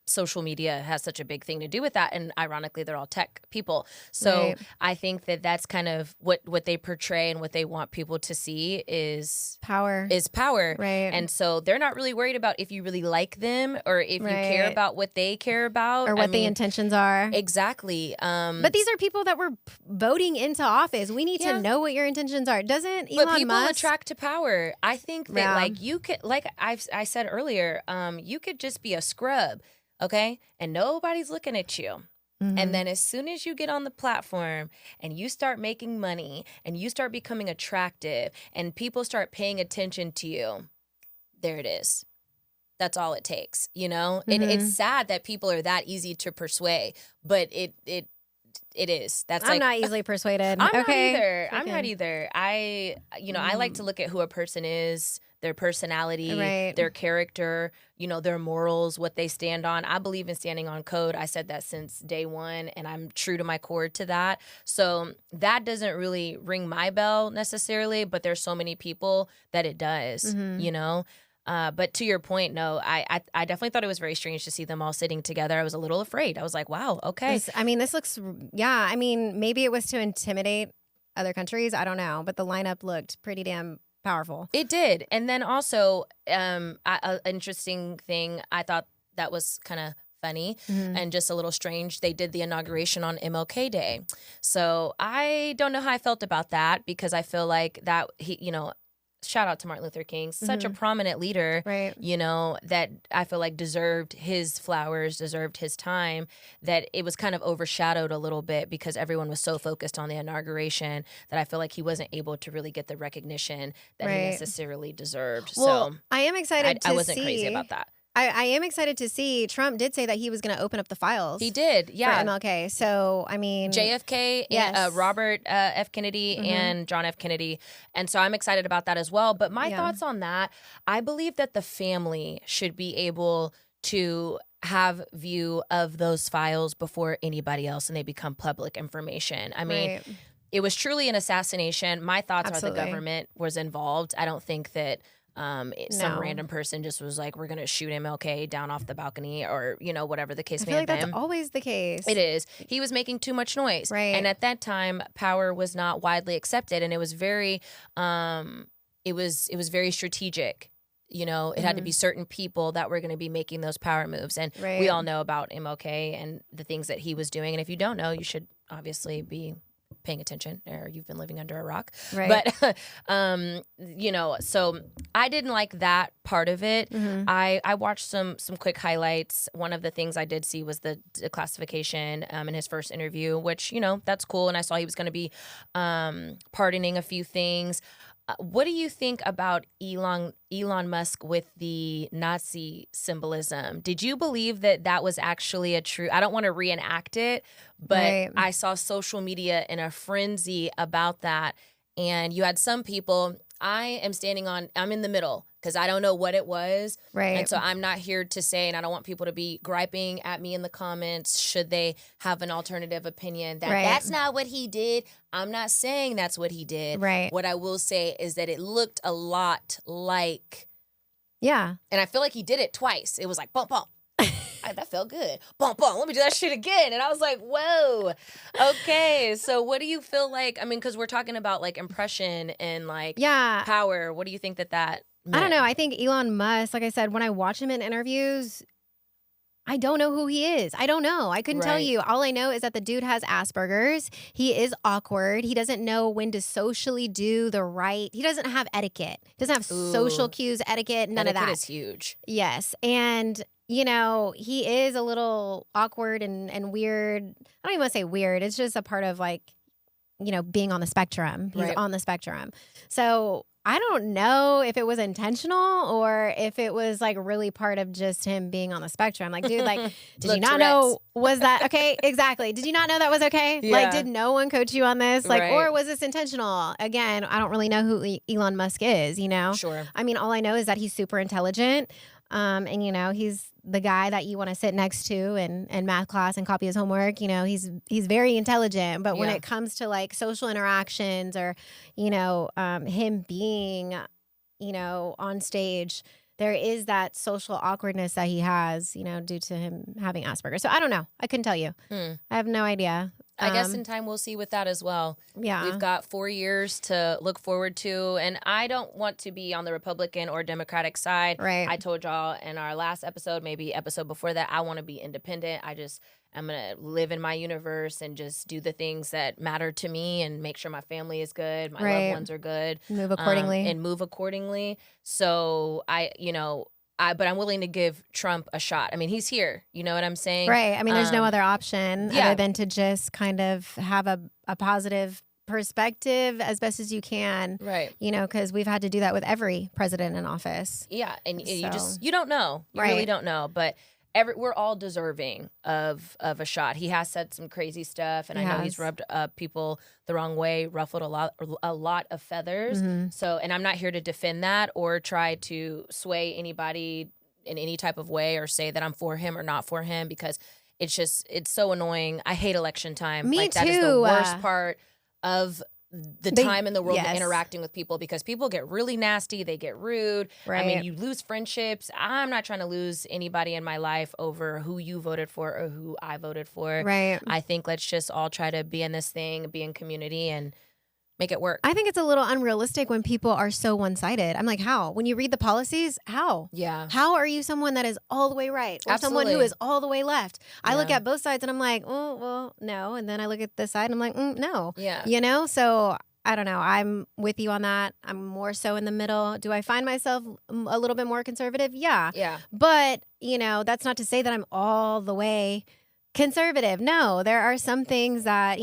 [SPEAKER 2] Social media has such a big thing to do with that, and ironically they're all tech people, so
[SPEAKER 1] Right.
[SPEAKER 2] I think that that's kind of what they portray and what they want people to see is
[SPEAKER 1] power.
[SPEAKER 2] Right? And
[SPEAKER 1] And
[SPEAKER 2] so they're not really worried about if you really like them or if you care
[SPEAKER 1] Right.
[SPEAKER 2] about what they care about
[SPEAKER 1] or what the intentions are.
[SPEAKER 2] exactly.
[SPEAKER 1] But these are people that were voting into office. We need
[SPEAKER 2] Yeah.
[SPEAKER 1] to know what your intentions are. Doesn't
[SPEAKER 2] But
[SPEAKER 1] Elon
[SPEAKER 2] people
[SPEAKER 1] Musk
[SPEAKER 2] attract to power. I think that
[SPEAKER 1] Yeah.
[SPEAKER 2] like you could, like I said earlier, you could just be a scrub, okay, and nobody's looking at you.
[SPEAKER 1] Mhm.
[SPEAKER 2] And then as soon as you get on the platform and you start making money and you start becoming attractive and people start paying attention to you, there it is. That's all it takes, you know? It's sad that people are that easy to persuade, but it is. That's
[SPEAKER 1] I'm
[SPEAKER 2] like
[SPEAKER 1] not easily persuaded.
[SPEAKER 2] I'm
[SPEAKER 1] okay.
[SPEAKER 2] not either. I'm
[SPEAKER 1] Okay.
[SPEAKER 2] not either. I like to look at who a person is, their personality,
[SPEAKER 1] Right.
[SPEAKER 2] their character, you know, their morals, what they stand on. I believe in standing on code. I said that since day one, and I'm true to my core to that. So that doesn't really ring my bell necessarily, but there's so many people that it does, you know? But to your point, no, I definitely thought it was very strange to see them all sitting together. I was a little afraid. I was like, wow, okay.
[SPEAKER 1] This looks, yeah. I mean, maybe it was to intimidate other countries. I don't know. But the lineup looked pretty damn powerful.
[SPEAKER 2] It did. And then also, an interesting thing, I thought that was kind of funny and just a little strange. They did the inauguration on MLK Day. So I don't know how I felt about that because I feel like that, shout out to Martin Luther King, such a prominent leader,
[SPEAKER 1] Right.
[SPEAKER 2] you know, that I feel like deserved his flowers, deserved his time, that it was kind of overshadowed a little bit because everyone was so focused on the inauguration that I feel like he wasn't able to really get the recognition that he
[SPEAKER 1] Right.
[SPEAKER 2] necessarily deserved.
[SPEAKER 1] Well,
[SPEAKER 2] so
[SPEAKER 1] I am excited to see.
[SPEAKER 2] I wasn't crazy about that.
[SPEAKER 1] I am excited to see. Trump did say that he was going to open up the files.
[SPEAKER 2] He did, yeah.
[SPEAKER 1] For MLK. So, I mean.
[SPEAKER 2] JFK,
[SPEAKER 1] Yes.
[SPEAKER 2] Robert F. Kennedy, and John F. Kennedy. And so I'm excited about that as well. But my thoughts on that, I believe that the family should be able to have view of those files before anybody else and they become public information. I mean,
[SPEAKER 1] Right.
[SPEAKER 2] it was truly an assassination. My thoughts
[SPEAKER 1] Absolutely.
[SPEAKER 2] are the government was involved. I don't think that some
[SPEAKER 1] No.
[SPEAKER 2] random person just was like, we're going to shoot MLK down off the balcony or, you know, whatever the case
[SPEAKER 1] I
[SPEAKER 2] may
[SPEAKER 1] feel
[SPEAKER 2] have
[SPEAKER 1] like that's
[SPEAKER 2] been.
[SPEAKER 1] always the case.
[SPEAKER 2] It is. He was making too much noise.
[SPEAKER 1] Right.
[SPEAKER 2] And at that time, power was not widely accepted. And it was very, it was very strategic. You know, it had to be certain people that were going to be making those power moves. And
[SPEAKER 1] Right.
[SPEAKER 2] we all know about MLK and the things that he was doing. And if you don't know, you should obviously be paying attention or you've been living under a rock.
[SPEAKER 1] Right.
[SPEAKER 2] But, you know, so I didn't like that part of it. I watched some quick highlights. One of the things I did see was the classification in his first interview, which, you know, that's cool. And I saw he was going to be pardoning a few things. What do you think about Elon Musk with the Nazi symbolism? Did you believe that that was actually a true? I don't want to reenact it, but
[SPEAKER 1] Right.
[SPEAKER 2] I saw social media in a frenzy about that. And you had some people, I'm in the middle because I don't know what it was.
[SPEAKER 1] Right.
[SPEAKER 2] And so I'm not here to say, and I don't want people to be griping at me in the comments should they have an alternative opinion that
[SPEAKER 1] Right.
[SPEAKER 2] that's not what he did. I'm not saying that's what he did.
[SPEAKER 1] Right.
[SPEAKER 2] What I will say is that it looked a lot like,
[SPEAKER 1] Yeah.
[SPEAKER 2] and I feel like he did it twice. It was like, bump, bump. That felt good. Bump, bump. Let me do that shit again. And I was like, whoa. Okay. So what do you feel like? I mean, because we're talking about like impression and like
[SPEAKER 1] Yeah.
[SPEAKER 2] power. What do you think that meant?
[SPEAKER 1] I don't know. I think Elon Musk, like I said, when I watch him in interviews, I don't know who he is. I don't know. I couldn't tell
[SPEAKER 2] Right.
[SPEAKER 1] you. All I know is that the dude has Asperger's. He is awkward. He doesn't know when to socially do the right. He doesn't have etiquette. He doesn't have social
[SPEAKER 2] Ooh,
[SPEAKER 1] cues, etiquette, none of
[SPEAKER 2] etiquette
[SPEAKER 1] that.
[SPEAKER 2] is huge.
[SPEAKER 1] Yes. And, he is a little awkward and weird. I don't even want to say weird. It's just a part of like, being on the spectrum. He's
[SPEAKER 2] Right.
[SPEAKER 1] on the spectrum. So I don't know if it was intentional or if it was like really part of just him being on the spectrum. Like, dude, like, did
[SPEAKER 2] The
[SPEAKER 1] you not
[SPEAKER 2] Tourette's.
[SPEAKER 1] know, was that okay? Exactly. Did you not know that was okay? Like,
[SPEAKER 2] Yeah.
[SPEAKER 1] did no one coach you on this? Like, or
[SPEAKER 2] Right.
[SPEAKER 1] was this intentional? Again, I don't really know who Elon Musk is,
[SPEAKER 2] Sure.
[SPEAKER 1] I mean, all I know is that he's super intelligent. And he's the guy that you want to sit next to in math class and copy his homework. He's very intelligent, but when
[SPEAKER 2] Yeah.
[SPEAKER 1] it comes to like social interactions or, him being, on stage, there is that social awkwardness that he has, due to him having Asperger's. So I don't know. I couldn't tell you. I have no idea.
[SPEAKER 2] I guess in time we'll see with that as well.
[SPEAKER 1] Yeah.
[SPEAKER 2] We've got 4 years to look forward to, and I don't want to be on the Republican or Democratic side.
[SPEAKER 1] Right.
[SPEAKER 2] I told y'all in our last episode, maybe episode before that, I want to be independent. I'm going to live in my universe and just do the things that matter to me and make sure my family is good, my
[SPEAKER 1] Right.
[SPEAKER 2] loved ones are good.
[SPEAKER 1] Move accordingly.
[SPEAKER 2] And move accordingly. So but I'm willing to give Trump a shot. I mean, he's here. You know what I'm saying?
[SPEAKER 1] Right. I mean, there's no other option
[SPEAKER 2] yeah.
[SPEAKER 1] other than to just kind of have a positive perspective as best as you can.
[SPEAKER 2] Right.
[SPEAKER 1] Because we've had to do that with every president in office.
[SPEAKER 2] Yeah. And
[SPEAKER 1] So-
[SPEAKER 2] you don't know. You
[SPEAKER 1] Right.
[SPEAKER 2] really don't know. But we're all deserving of a shot. He has said some crazy stuff, and
[SPEAKER 1] He
[SPEAKER 2] I know
[SPEAKER 1] has.
[SPEAKER 2] he's rubbed people the wrong way, ruffled a lot of feathers.
[SPEAKER 1] Mhm.
[SPEAKER 2] So, and I'm not here to defend that or try to sway anybody in any type of way or say that I'm for him or not for him, because it's so annoying. I hate election time.
[SPEAKER 1] Me
[SPEAKER 2] like, that is the
[SPEAKER 1] too.
[SPEAKER 2] worst part of the
[SPEAKER 1] They-
[SPEAKER 2] time in the world of
[SPEAKER 1] yes.
[SPEAKER 2] interacting with people, because people get really nasty, they get rude.
[SPEAKER 1] Right.
[SPEAKER 2] I mean, you lose friendships. I'm not trying to lose anybody in my life over who you voted for or who I voted for.
[SPEAKER 1] Right.
[SPEAKER 2] I think let's just all try to be in this thing, be in community, and make it work.
[SPEAKER 1] I think it's a little unrealistic when people are so one-sided. I'm like, how? When you read the policies, how?
[SPEAKER 2] Yeah.
[SPEAKER 1] How are you someone that is all the way right or someone who
[SPEAKER 2] Absolutely.
[SPEAKER 1] is all the way left? I look
[SPEAKER 2] Yeah.
[SPEAKER 1] at both sides and I'm like, oh, well, no. And then I look at this side and I'm like, no.
[SPEAKER 2] Yeah.
[SPEAKER 1] So I don't know. I'm with you on that. I'm more so in the middle. Do I find myself a little bit more conservative? Yeah.
[SPEAKER 2] Yeah.
[SPEAKER 1] But, that's not to say that I'm all the way conservative. No, there are some things that,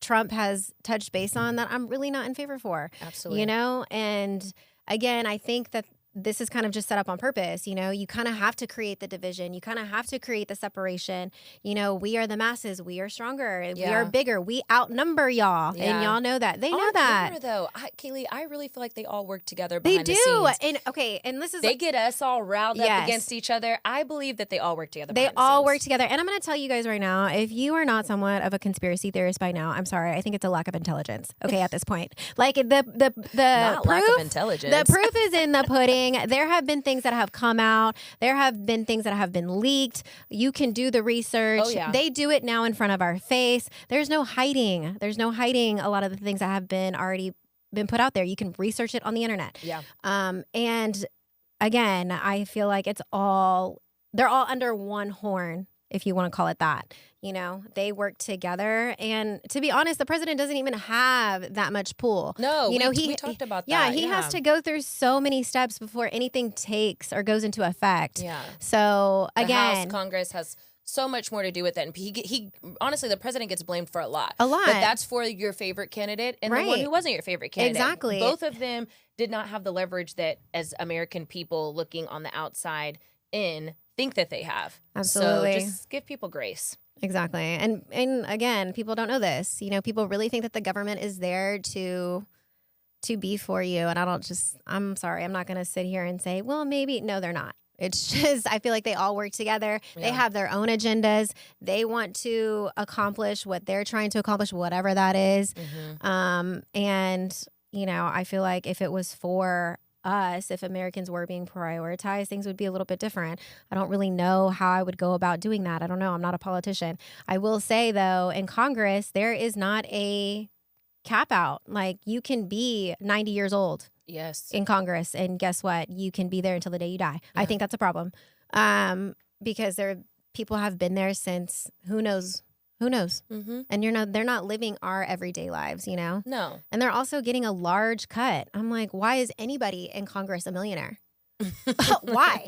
[SPEAKER 1] Trump has touched base on that I'm really not in favor for.
[SPEAKER 2] Absolutely.
[SPEAKER 1] And again, I think that this is kind of just set up on purpose. You kind of have to create the division. You kind of have to create the separation. We are the masses. We are stronger. We are
[SPEAKER 2] Yeah.
[SPEAKER 1] bigger. We outnumber y'all. And
[SPEAKER 2] Yeah.
[SPEAKER 1] y'all know that. They know
[SPEAKER 2] On
[SPEAKER 1] that.
[SPEAKER 2] paper, though, Kaylee, I really feel like they all work together
[SPEAKER 1] They
[SPEAKER 2] behind
[SPEAKER 1] do.
[SPEAKER 2] the scenes.
[SPEAKER 1] And okay, and this is
[SPEAKER 2] They get us all riled up
[SPEAKER 1] Yes.
[SPEAKER 2] against each other. I believe that they all work together.
[SPEAKER 1] They
[SPEAKER 2] behind the
[SPEAKER 1] all
[SPEAKER 2] scenes.
[SPEAKER 1] work together. And I'm going to tell you guys right now, if you are not somewhat of a conspiracy theorist by now, I'm sorry. I think it's a lack of intelligence. Okay, at this point. Like the
[SPEAKER 2] Not
[SPEAKER 1] proof,
[SPEAKER 2] lack of intelligence.
[SPEAKER 1] the proof is in the pudding. There have been things that have come out. There have been things that have been leaked. You can do the research.
[SPEAKER 2] Oh, yeah.
[SPEAKER 1] They do it now in front of our face. There's no hiding. There's no hiding a lot of the things that have been already been put out there. You can research it on the internet.
[SPEAKER 2] Yeah.
[SPEAKER 1] And again, I feel like they're all under one horn, if you want to call it that. They work together. And to be honest, the president doesn't even have that much pull.
[SPEAKER 2] No,
[SPEAKER 1] we
[SPEAKER 2] talked about
[SPEAKER 1] Yeah,
[SPEAKER 2] that.
[SPEAKER 1] he has to go through so many steps before anything takes or goes into effect.
[SPEAKER 2] Yeah.
[SPEAKER 1] So
[SPEAKER 2] The House,
[SPEAKER 1] again,
[SPEAKER 2] Congress has so much more to do with it. And he honestly, the president gets blamed for a lot.
[SPEAKER 1] A lot.
[SPEAKER 2] But that's for your favorite candidate and the one
[SPEAKER 1] Right.
[SPEAKER 2] who wasn't your favorite candidate.
[SPEAKER 1] Exactly.
[SPEAKER 2] Both of them did not have the leverage that, as American people looking on the outside in, think that they have.
[SPEAKER 1] Absolutely.
[SPEAKER 2] So just give people grace.
[SPEAKER 1] exactly. And again, people don't know this. People really think that the government is there to be for you. And I'm sorry, I'm not going to sit here and say, well, maybe. No, they're not. It's just, I feel like they all work together. They
[SPEAKER 2] Yeah.
[SPEAKER 1] have their own agendas. They want to accomplish what they're trying to accomplish, whatever that is. And, I feel like if it was for us, if Americans were being prioritized, things would be a little bit different. I don't really know how I would go about doing that. I don't know. I'm not a politician. I will say, though, in Congress, there is not a cap out. Like, you can be 90 years old
[SPEAKER 2] Yes.
[SPEAKER 1] in Congress, and guess what? You can be there until the day you die. I
[SPEAKER 2] Yeah.
[SPEAKER 1] think that's a problem. because people have been there since who knows.
[SPEAKER 2] Mm-hmm.
[SPEAKER 1] And they're not living our everyday lives,
[SPEAKER 2] No.
[SPEAKER 1] And they're also getting a large cut. I'm like, why is anybody in Congress a millionaire? Why?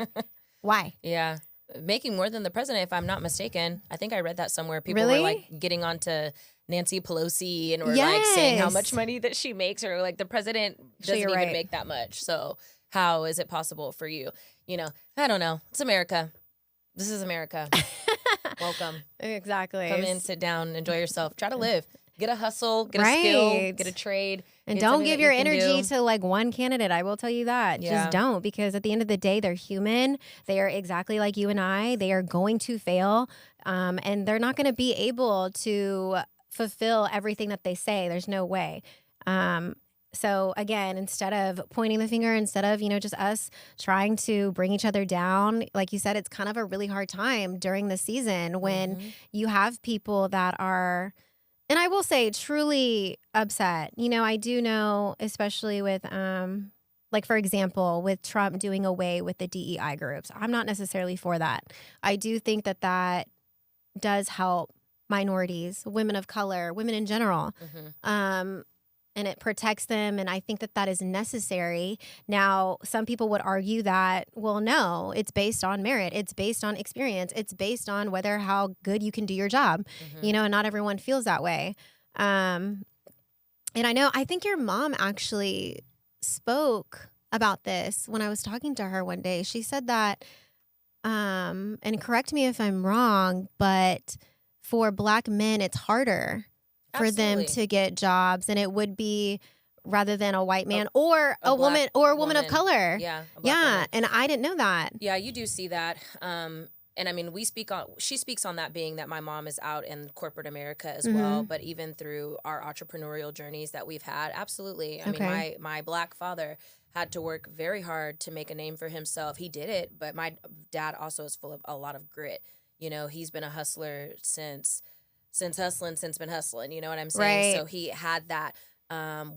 [SPEAKER 1] Why?
[SPEAKER 2] Yeah. Making more than the president, if I'm not mistaken. I think I read that somewhere. People
[SPEAKER 1] Really?
[SPEAKER 2] were like getting onto Nancy Pelosi and were like saying how much money that she makes, or like the president doesn't even
[SPEAKER 1] right.
[SPEAKER 2] make that much. So how is it possible for you? I don't know. It's America. This is America. Welcome.
[SPEAKER 1] Exactly.
[SPEAKER 2] Come in, sit down, enjoy yourself. Try to live. Get a hustle, get a skill, get a trade.
[SPEAKER 1] And don't give your energy to like one candidate. I will tell you that.
[SPEAKER 2] Yeah.
[SPEAKER 1] Just don't, because at the end of the day, they're human. They are exactly like you and I. They are going to fail. And they're not going to be able to fulfill everything that they say. There's no way. So again, instead of pointing the finger, instead of, just us trying to bring each other down, like you said, it's kind of a really hard time during the season when you have people that are, and I will say, truly upset. I do know, especially with, like, for example, with Trump doing away with the DEI groups. I'm not necessarily for that. I do think that does help minorities, women of color, women in general. And it protects them. And I think that is necessary. Now, some people would argue that, well, no, it's based on merit. It's based on experience. It's based on how good you can do your job, and not everyone feels that way. And I think your mom actually spoke about this when I was talking to her one day. She said that, and correct me if I'm wrong, but for Black men, it's harder for them to get jobs, and it would be rather than a white man or a woman or a woman of color.
[SPEAKER 2] Yeah.
[SPEAKER 1] Yeah. And I didn't know that.
[SPEAKER 2] Yeah, you do see that. And I mean, she speaks on that, being that my mom is out in corporate America as well, but even through our entrepreneurial journeys that we've had, absolutely. I mean, my Black father had to work very hard to make a name for himself. He did it, but my dad also is full of a lot of grit. He's been a hustler since been hustling, you know what I'm saying?
[SPEAKER 1] Right.
[SPEAKER 2] So he had that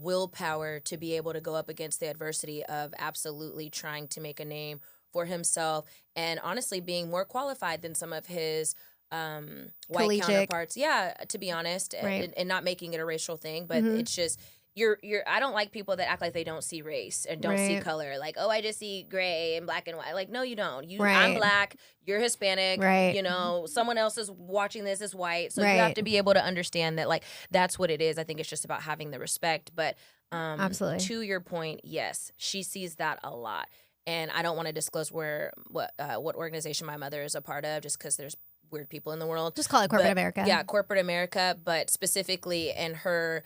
[SPEAKER 2] willpower to be able to go up against the adversity of absolutely trying to make a name for himself, and honestly being more qualified than some of his white counterparts. Yeah, to be honest, and not making it a racial thing, but it's just I don't like people that act like they don't see race and don't see color. Like, oh, I just see gray and black and white. Like, no, you don't. I'm Black. You're Hispanic.
[SPEAKER 1] Right.
[SPEAKER 2] Someone else is watching this is white. So you have to be able to understand that, like, that's what it is. I think it's just about having the respect. But
[SPEAKER 1] absolutely,
[SPEAKER 2] to your point, yes, she sees that a lot. And I don't want to disclose what organization my mother is a part of, just because there's weird people in the world.
[SPEAKER 1] Just call it corporate America.
[SPEAKER 2] Yeah, corporate America. But specifically in her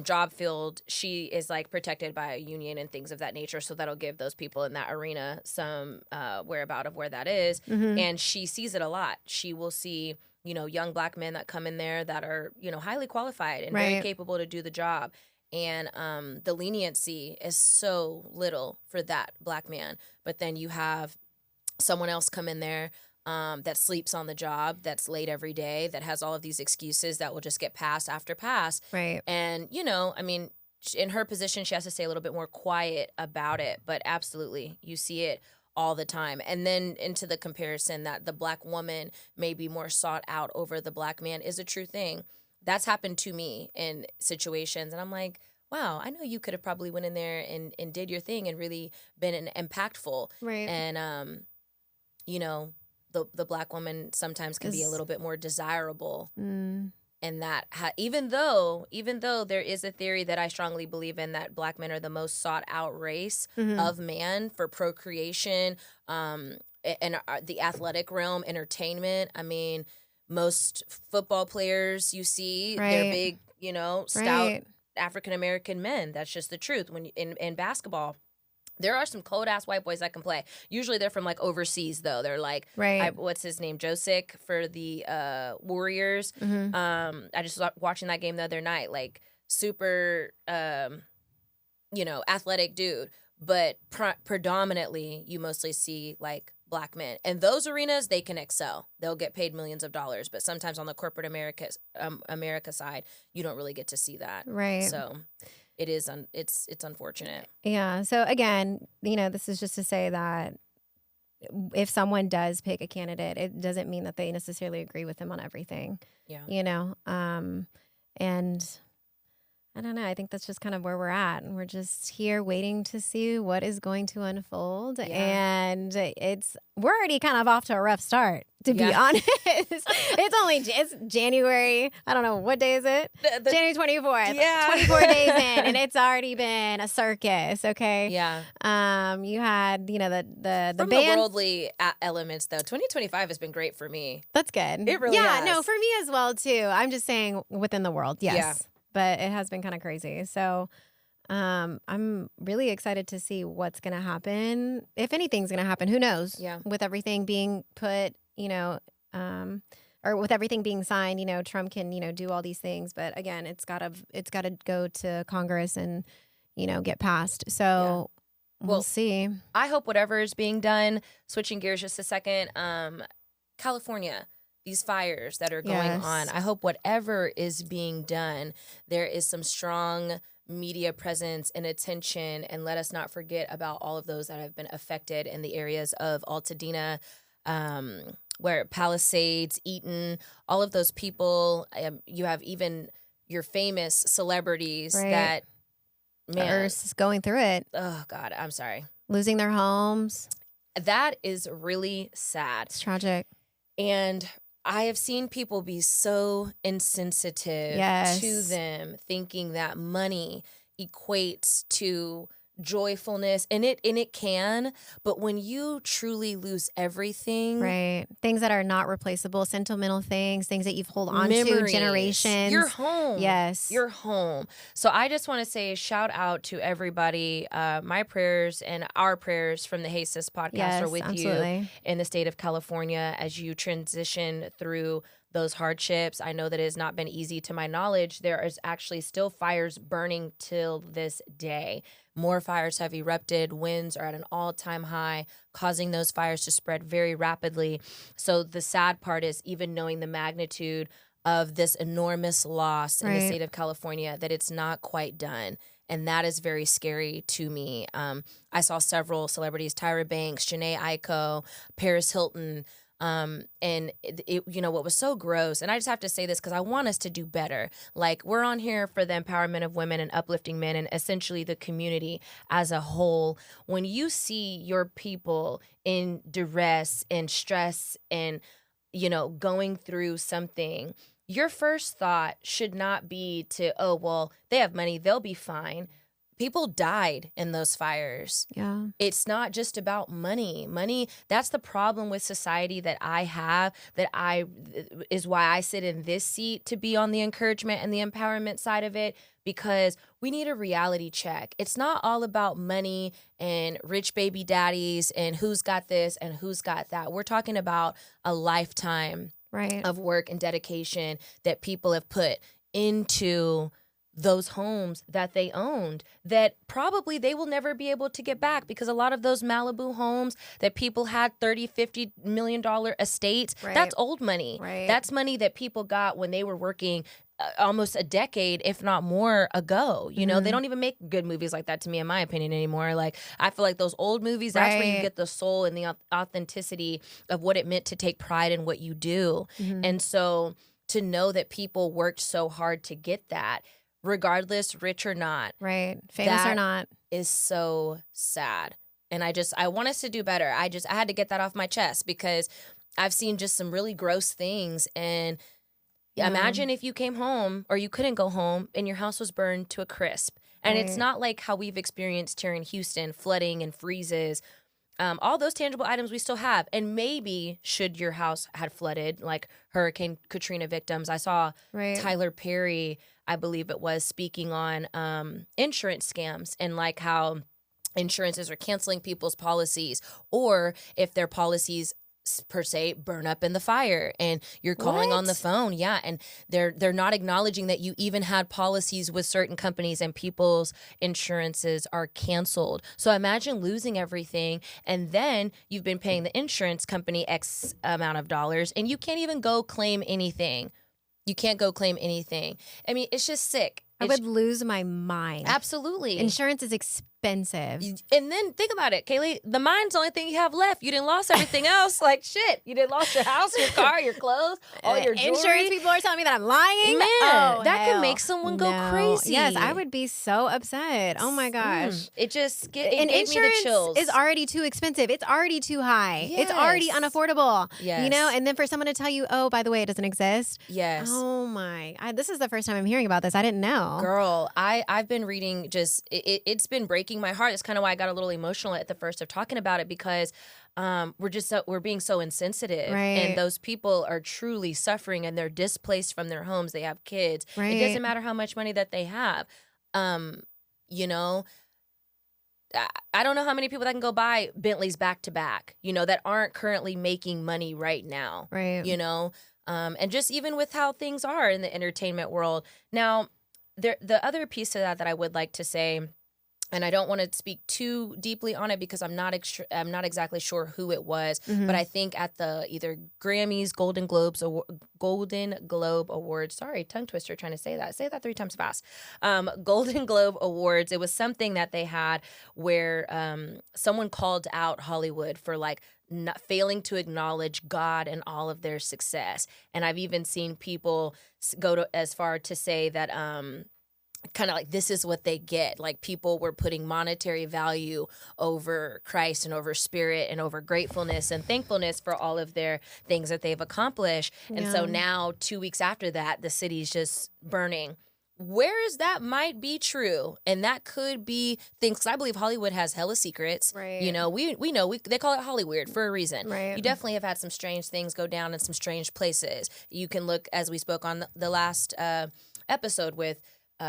[SPEAKER 2] job field, she is like protected by a union and things of that nature. So that'll give those people in that arena some whereabout of where that is. And she sees it a lot. She will see, young Black men that come in there that are, highly qualified and very capable to do the job. And the leniency is so little for that Black man. But then you have someone else come in there that sleeps on the job, that's late every day, that has all of these excuses that will just get pass after pass.
[SPEAKER 1] Right.
[SPEAKER 2] And, I mean, in her position, she has to stay a little bit more quiet about it. But absolutely, you see it all the time. And then into the comparison that the Black woman may be more sought out over the Black man is a true thing. That's happened to me in situations. And I'm like, wow, I know you could have probably went in there and did your thing and really been impactful.
[SPEAKER 1] Right.
[SPEAKER 2] And, the Black woman sometimes can be a little bit more desirable. And that even though there is a theory that I strongly believe in, that Black men are the most sought out race of man for procreation, and the athletic realm, entertainment. I mean, most football players you see, they're big, stout African American men. That's just the truth. When in basketball, there are some cold ass white boys that can play. Usually they're from like overseas though. They're like, what's his name, Josick for the Warriors. I just was watching that game the other night. Like super, athletic dude. But predominantly, you mostly see like Black men. And those arenas, they can excel. They'll get paid millions of dollars. But sometimes on the corporate America side, you don't really get to see that.
[SPEAKER 1] Right.
[SPEAKER 2] So it is it's unfortunate.
[SPEAKER 1] Yeah. So again, this is just to say that if someone does pick a candidate, it doesn't mean that they necessarily agree with them on everything.
[SPEAKER 2] Yeah.
[SPEAKER 1] You know, and I don't know. I think that's just kind of where we're at. We're just here waiting to see what is going to unfold.
[SPEAKER 2] Yeah.
[SPEAKER 1] And we're already kind of off to a rough start, to be honest. It's January. I don't know. What day is it? January 24th.
[SPEAKER 2] Yeah.
[SPEAKER 1] 24 days in, and it's already been a circus. Okay.
[SPEAKER 2] Yeah.
[SPEAKER 1] You had, you know, the
[SPEAKER 2] From
[SPEAKER 1] band.
[SPEAKER 2] the worldly elements, though, 2025 has been great for me.
[SPEAKER 1] That's good.
[SPEAKER 2] It really has.
[SPEAKER 1] No, for me as well, too. I'm just saying within the world. Yes.
[SPEAKER 2] Yeah.
[SPEAKER 1] But it has been kind of crazy. So I'm really excited to see what's going to happen. If anything's going to happen, who knows?
[SPEAKER 2] Yeah.
[SPEAKER 1] With everything being put, you know, or with everything being signed, you know, Trump can, you know, do all these things. But again, it's got to go to Congress and, you know, get passed. So we'll see.
[SPEAKER 2] I hope whatever is being done, switching gears just a second, California, these fires that are going on. I hope whatever is being done, there is some strong media presence and attention, and let us not forget about all of those that have been affected in the areas of Altadena, where Palisades, Eaton, all of those people. You have even your famous celebrities that, man,
[SPEAKER 1] Earth's going through it.
[SPEAKER 2] Oh God, I'm sorry.
[SPEAKER 1] Losing their homes.
[SPEAKER 2] That is really sad.
[SPEAKER 1] It's tragic.
[SPEAKER 2] And I have seen people be so insensitive to them, thinking that money equates to joyfulness, and it can, but when you truly lose everything,
[SPEAKER 1] right, things that are not replaceable, sentimental things that you've hold on
[SPEAKER 2] memories,
[SPEAKER 1] to generations,
[SPEAKER 2] your home,
[SPEAKER 1] your
[SPEAKER 2] home. So I just want to say shout out to everybody. My prayers and our prayers from the Hey Sis podcast are with you in the state of California as you transition through those hardships. I know that it has not been easy. To my knowledge, there is actually still fires burning till this day. More fires have erupted. Winds are at an all-time high, causing those fires to spread very rapidly. So the sad part is, even knowing the magnitude of this enormous loss in the state of California, that it's not quite done. And that is very scary to me. I saw several celebrities, Tyra Banks, Janae Aiko, Paris Hilton, and it, you know, what was so gross, and I just have to say this because I want us to do better. Like, we're on here for the empowerment of women and uplifting men and essentially the community as a whole. When you see your people in duress and stress and, you know, going through something, your first thought should not be to, oh, well, they have money, they'll be fine. People died in those fires.
[SPEAKER 1] Yeah.
[SPEAKER 2] It's not just about money. Money, that's the problem with society that I have, is why I sit in this seat, to be on the encouragement and the empowerment side of it, because we need a reality check. It's not all about money and rich baby daddies and who's got this and who's got that. We're talking about a lifetime of work and dedication that people have put into those homes that they owned, that probably they will never be able to get back, because a lot of those Malibu homes that people had $30-50 million estates, that's old money. That's money that people got when they were working almost a decade, if not more, ago. You know, they don't even make good movies like that, to me, in my opinion, anymore. Like, I feel like those old movies, that's where you get the soul and the authenticity of what it meant to take pride in what you do. And so to know that people worked so hard to get that, regardless, rich or not,
[SPEAKER 1] famous or not,
[SPEAKER 2] is so sad. And I want us to do better. I had to get that off my chest, because I've seen just some really gross things. And imagine if you came home, or you couldn't go home, and your house was burned to a crisp. And it's not like how we've experienced here in Houston, flooding and freezes. All those tangible items we still have. And maybe, should your house had flooded, like Hurricane Katrina victims, I saw Tyler Perry, I believe it was, speaking on insurance scams and like how insurances are canceling people's policies, or if their policies per se burn up in the fire and you're calling on the phone, and they're not acknowledging that you even had policies with certain companies and people's insurances are canceled. So imagine losing everything, and then you've been paying the insurance company X amount of dollars and you can't even go claim anything. You can't go claim anything. I mean, it's just sick.
[SPEAKER 1] I would lose my mind.
[SPEAKER 2] Absolutely.
[SPEAKER 1] Insurance is expensive. expensive.
[SPEAKER 2] And then think about it, Kaylee. The mind's the only thing you have left. You didn't lost everything else. Like shit. You didn't lost your house, your car, your clothes, all your jewelry.
[SPEAKER 1] Insurance people are telling me that I'm lying.
[SPEAKER 2] Man, that can make someone go crazy.
[SPEAKER 1] Yes, I would be so upset. Oh my gosh.
[SPEAKER 2] It just
[SPEAKER 1] and
[SPEAKER 2] gave me the
[SPEAKER 1] insurance
[SPEAKER 2] chills.
[SPEAKER 1] is already too expensive. It's already too high.
[SPEAKER 2] Yes.
[SPEAKER 1] It's already unaffordable.
[SPEAKER 2] Yes.
[SPEAKER 1] You know, and then for someone to tell you, oh, by the way, it doesn't exist.
[SPEAKER 2] Yes.
[SPEAKER 1] Oh my. This is the first time I'm hearing about this. I didn't know.
[SPEAKER 2] Girl, I've been reading it's been breaking my heart. It's kind of why I got a little emotional at the first of talking about it because we're being so insensitive,
[SPEAKER 1] right.
[SPEAKER 2] and those people are truly suffering, and they're displaced from their homes. They have kids.
[SPEAKER 1] Right.
[SPEAKER 2] It doesn't matter how much money that they have. You know, I don't know how many people that can go buy Bentleys back to back, you know, that aren't currently making money right now.
[SPEAKER 1] Right.
[SPEAKER 2] You know, and just even with how things are in the entertainment world now. The other piece of that I would like to say, and I don't want to speak too deeply on it because I'm not exactly sure who it was, but I think at the either Grammys, Golden Globe Awards. Sorry, tongue twister trying to say that. Say that 3 times fast. Golden Globe Awards. It was something that they had where someone called out Hollywood for like not failing to acknowledge God and all of their success. And I've even seen people go as far to say that kind of like this is what they get. Like people were putting monetary value over Christ and over spirit and over gratefulness and thankfulness for all of their things that they've accomplished. Yeah. And so now 2 weeks after that, the city's just burning. Whereas that might be true, and that could be things. 'Cause I believe Hollywood has hella secrets.
[SPEAKER 1] Right.
[SPEAKER 2] You know, we know they call it Hollyweird for a reason.
[SPEAKER 1] Right.
[SPEAKER 2] You definitely have had some strange things go down in some strange places. You can look, as we spoke on the last episode with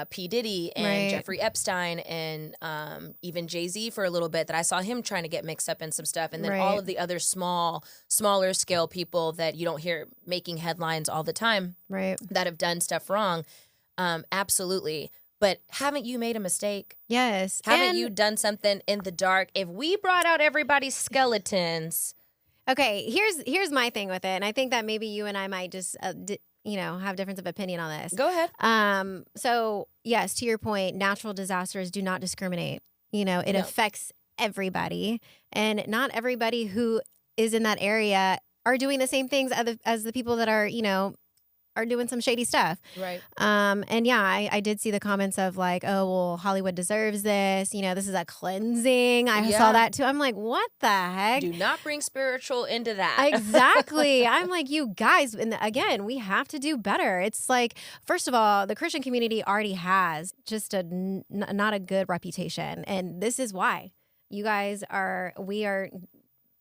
[SPEAKER 2] P. Diddy and
[SPEAKER 1] right.
[SPEAKER 2] Jeffrey Epstein and even Jay-Z for a little bit, that I saw him trying to get mixed up in some stuff. And then
[SPEAKER 1] right.
[SPEAKER 2] all of the other smaller scale people that you don't hear making headlines all the time,
[SPEAKER 1] right.
[SPEAKER 2] that have done stuff wrong. Absolutely. But haven't you made a mistake?
[SPEAKER 1] Yes.
[SPEAKER 2] Haven't you done something in the dark? If we brought out everybody's skeletons.
[SPEAKER 1] Okay, here's my thing with it. And I think that maybe you and I might just, have difference of opinion on this.
[SPEAKER 2] Go ahead.
[SPEAKER 1] So, yes, to your point, natural disasters do not discriminate. You know, it affects everybody. And not everybody who is in that area are doing the same things as the people that are, are doing some shady stuff.
[SPEAKER 2] Right.
[SPEAKER 1] And yeah, I did see the comments of like, oh, well, Hollywood deserves this. You know, this is a cleansing. I saw that too. I'm like, what the heck?
[SPEAKER 2] Do not bring spiritual into that.
[SPEAKER 1] Exactly. I'm like, you guys, and again, we have to do better. It's like, first of all, the Christian community already has just not a good reputation. And this is why. We are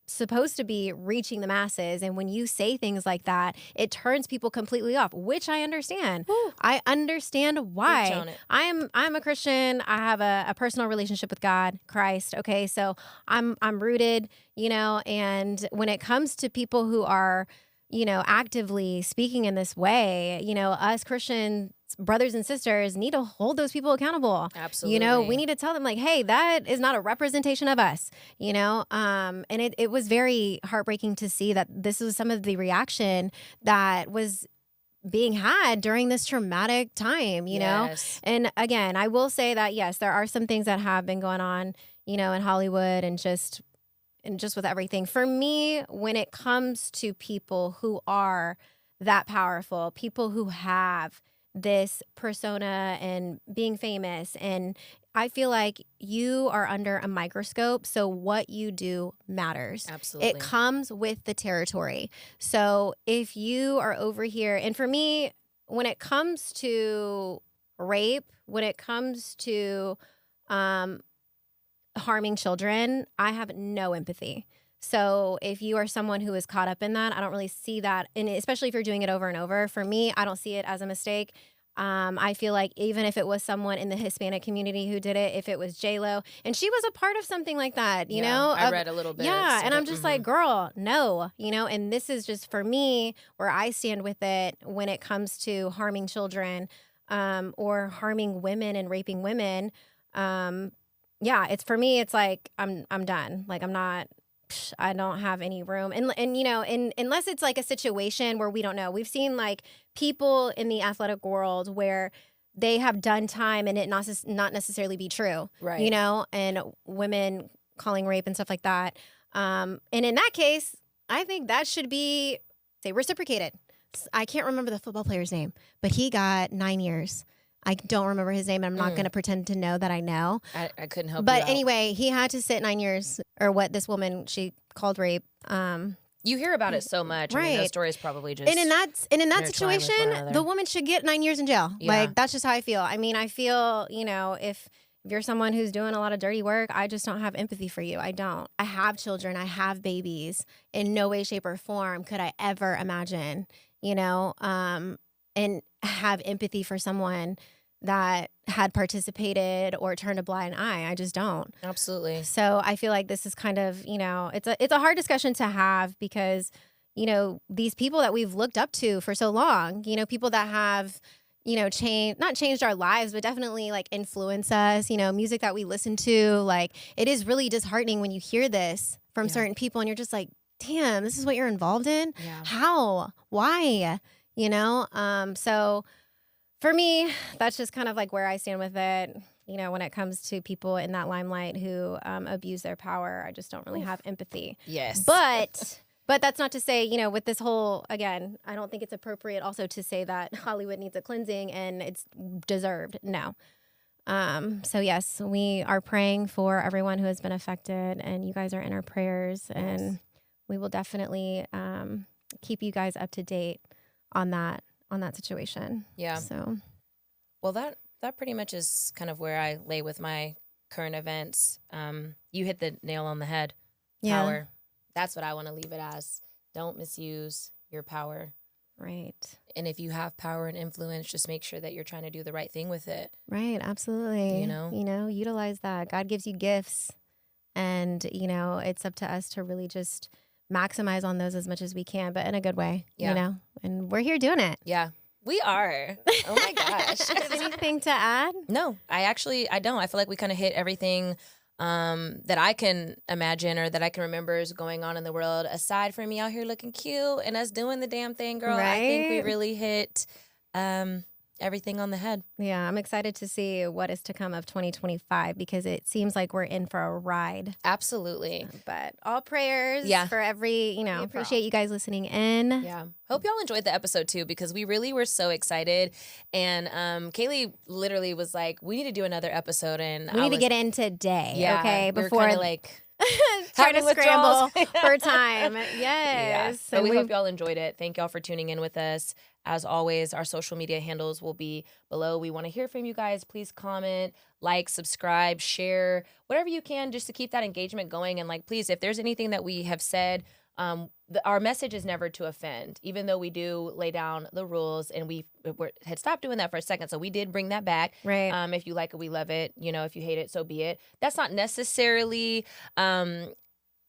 [SPEAKER 1] supposed to be reaching the masses, and when you say things like that, it turns people completely off, which I understand. Woo. I understand why. I'm a Christian. I have a personal relationship with God, Christ. Okay, so I'm rooted, and when it comes to people who are, actively speaking in this way, us Christian brothers and sisters need to hold those people accountable.
[SPEAKER 2] Absolutely.
[SPEAKER 1] We need to tell them like, hey, that is not a representation of us, and it was very heartbreaking to see that this was some of the reaction that was being had during this traumatic time, know? And again, I will say that, yes, there are some things that have been going on, in Hollywood and just with everything. For me, when it comes to people who are that powerful, people who have this persona and being famous, and I feel like you are under a microscope, so what you do matters.
[SPEAKER 2] Absolutely.
[SPEAKER 1] It comes with the territory. So if you are over here, and for me, when it comes to rape, when it comes to harming children, I have no empathy. So if you are someone who is caught up in that, I don't really see that. And especially if you're doing it over and over, for me, I don't see it as a mistake. I feel like even if it was someone in the Hispanic community who did it, if it was J-Lo, and she was a part of something like that, you know?
[SPEAKER 2] I read a little bit.
[SPEAKER 1] Yeah, and I'm just like, girl, no, and this is just for me where I stand with it when it comes to harming children or harming women and raping women. Yeah, it's for me, it's like, I'm done. Like, I don't have any room. And unless it's like a situation where we don't know. We've seen like people in the athletic world where they have done time and it not necessarily be true,
[SPEAKER 2] Right.
[SPEAKER 1] you know, and women calling rape and stuff like that. And in that case, I think that should be, say, reciprocated. I can't remember the football player's name, but he got 9 years. I don't remember his name, and I'm not going to pretend to know that I know.
[SPEAKER 2] I couldn't help you
[SPEAKER 1] But
[SPEAKER 2] out.
[SPEAKER 1] anyway, he had to sit 9 years, or what this woman, she called rape.
[SPEAKER 2] You hear about it so much. I mean, those
[SPEAKER 1] Right.
[SPEAKER 2] stories probably just.
[SPEAKER 1] And in that
[SPEAKER 2] intertwine with one
[SPEAKER 1] situation,
[SPEAKER 2] another.
[SPEAKER 1] the woman should get 9 years in jail.
[SPEAKER 2] Yeah.
[SPEAKER 1] Like, that's just how I feel. I mean, I feel, you know, if you're someone who's doing a lot of dirty work, I just don't have empathy for you. I don't. I have children. I have babies. In no way, shape, or form could I ever imagine, you know, and have empathy for someone that had participated or turned a blind eye. I just don't.
[SPEAKER 2] Absolutely.
[SPEAKER 1] So I feel like this is kind of, you know, it's a hard discussion to have because, you know, these people that we've looked up to for so long, you know, people that have, you know, not changed our lives, but definitely like influence us, you know, music that we listen to, like it is really disheartening when you hear this from certain people and you're just like, damn, this is what you're involved in?
[SPEAKER 2] Yeah.
[SPEAKER 1] How? Why? You know? So for me, that's just kind of like where I stand with it. You know, when it comes to people in that limelight who abuse their power, I just don't really have empathy.
[SPEAKER 2] Yes.
[SPEAKER 1] But that's not to say, you know, with this whole, again, I don't think it's appropriate also to say that Hollywood needs a cleansing and it's deserved. No. So yes, we are praying for everyone who has been affected, and you guys are in our prayers, and we will definitely keep you guys up to date on that situation. Yeah. So,
[SPEAKER 2] well, that pretty much is kind of where I lay with my current events. You hit the nail on the head.
[SPEAKER 1] Yeah.
[SPEAKER 2] Power. That's what I want to leave it as. Don't misuse your power.
[SPEAKER 1] Right.
[SPEAKER 2] And if you have power and influence, just make sure that you're trying to do the right thing with it.
[SPEAKER 1] Right. Absolutely.
[SPEAKER 2] You know,
[SPEAKER 1] utilize that. God gives you gifts, and, you know, it's up to us to really just maximize on those as much as we can, but in a good way, you know, and we're here doing it.
[SPEAKER 2] Yeah, we are. Oh my gosh.
[SPEAKER 1] Anything to add?
[SPEAKER 2] No, I don't. I feel like we kind of hit everything that I can imagine or that I can remember is going on in the world, aside from me out here looking cute and us doing the damn thing, girl.
[SPEAKER 1] Right?
[SPEAKER 2] I think we really hit everything on the head.
[SPEAKER 1] Yeah, I'm excited to see what is to come of 2025 because it seems like we're in for a ride.
[SPEAKER 2] Absolutely.
[SPEAKER 1] But all prayers for every, you know,
[SPEAKER 2] April.
[SPEAKER 1] appreciate you guys listening in.
[SPEAKER 2] Yeah. Hope y'all enjoyed the episode too, because we really were so excited. And Kaylee literally was like, we need to do another episode. And
[SPEAKER 1] we need to get in today.
[SPEAKER 2] Yeah,
[SPEAKER 1] okay.
[SPEAKER 2] we were
[SPEAKER 1] Before
[SPEAKER 2] kinda like
[SPEAKER 1] trying to
[SPEAKER 2] having
[SPEAKER 1] scramble
[SPEAKER 2] withdrawals.
[SPEAKER 1] for time. Yes.
[SPEAKER 2] Yeah. So
[SPEAKER 1] And
[SPEAKER 2] we hope y'all enjoyed it. Thank y'all for tuning in with us. As always, our social media handles will be below. We want to hear from you guys. Please comment, like, subscribe, share, whatever you can just to keep that engagement going. And like, please, if there's anything that we have said, our message is never to offend, even though we do lay down the rules, and we had stopped doing that for a second. So we did bring that back.
[SPEAKER 1] Right.
[SPEAKER 2] If you like it, we love it. You know, if you hate it, so be it. That's not necessarily,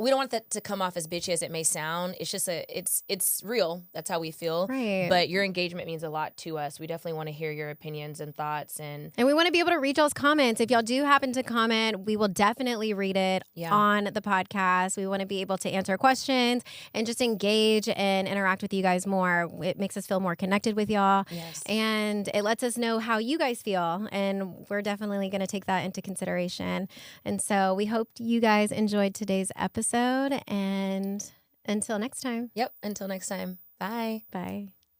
[SPEAKER 2] we don't want that to come off as bitchy as it may sound. It's just it's real. That's how we feel.
[SPEAKER 1] Right.
[SPEAKER 2] But your engagement means a lot to us. We definitely want to hear your opinions and thoughts. And
[SPEAKER 1] we want to be able to read y'all's comments. If y'all do happen to comment, we will definitely read it on the podcast. We want to be able to answer questions and just engage and interact with you guys more. It makes us feel more connected with y'all.
[SPEAKER 2] Yes.
[SPEAKER 1] And it lets us know how you guys feel. And we're definitely going to take that into consideration. And so we hope you guys enjoyed today's episode. And until next time.
[SPEAKER 2] Yep. Until next time. Bye.
[SPEAKER 1] Bye.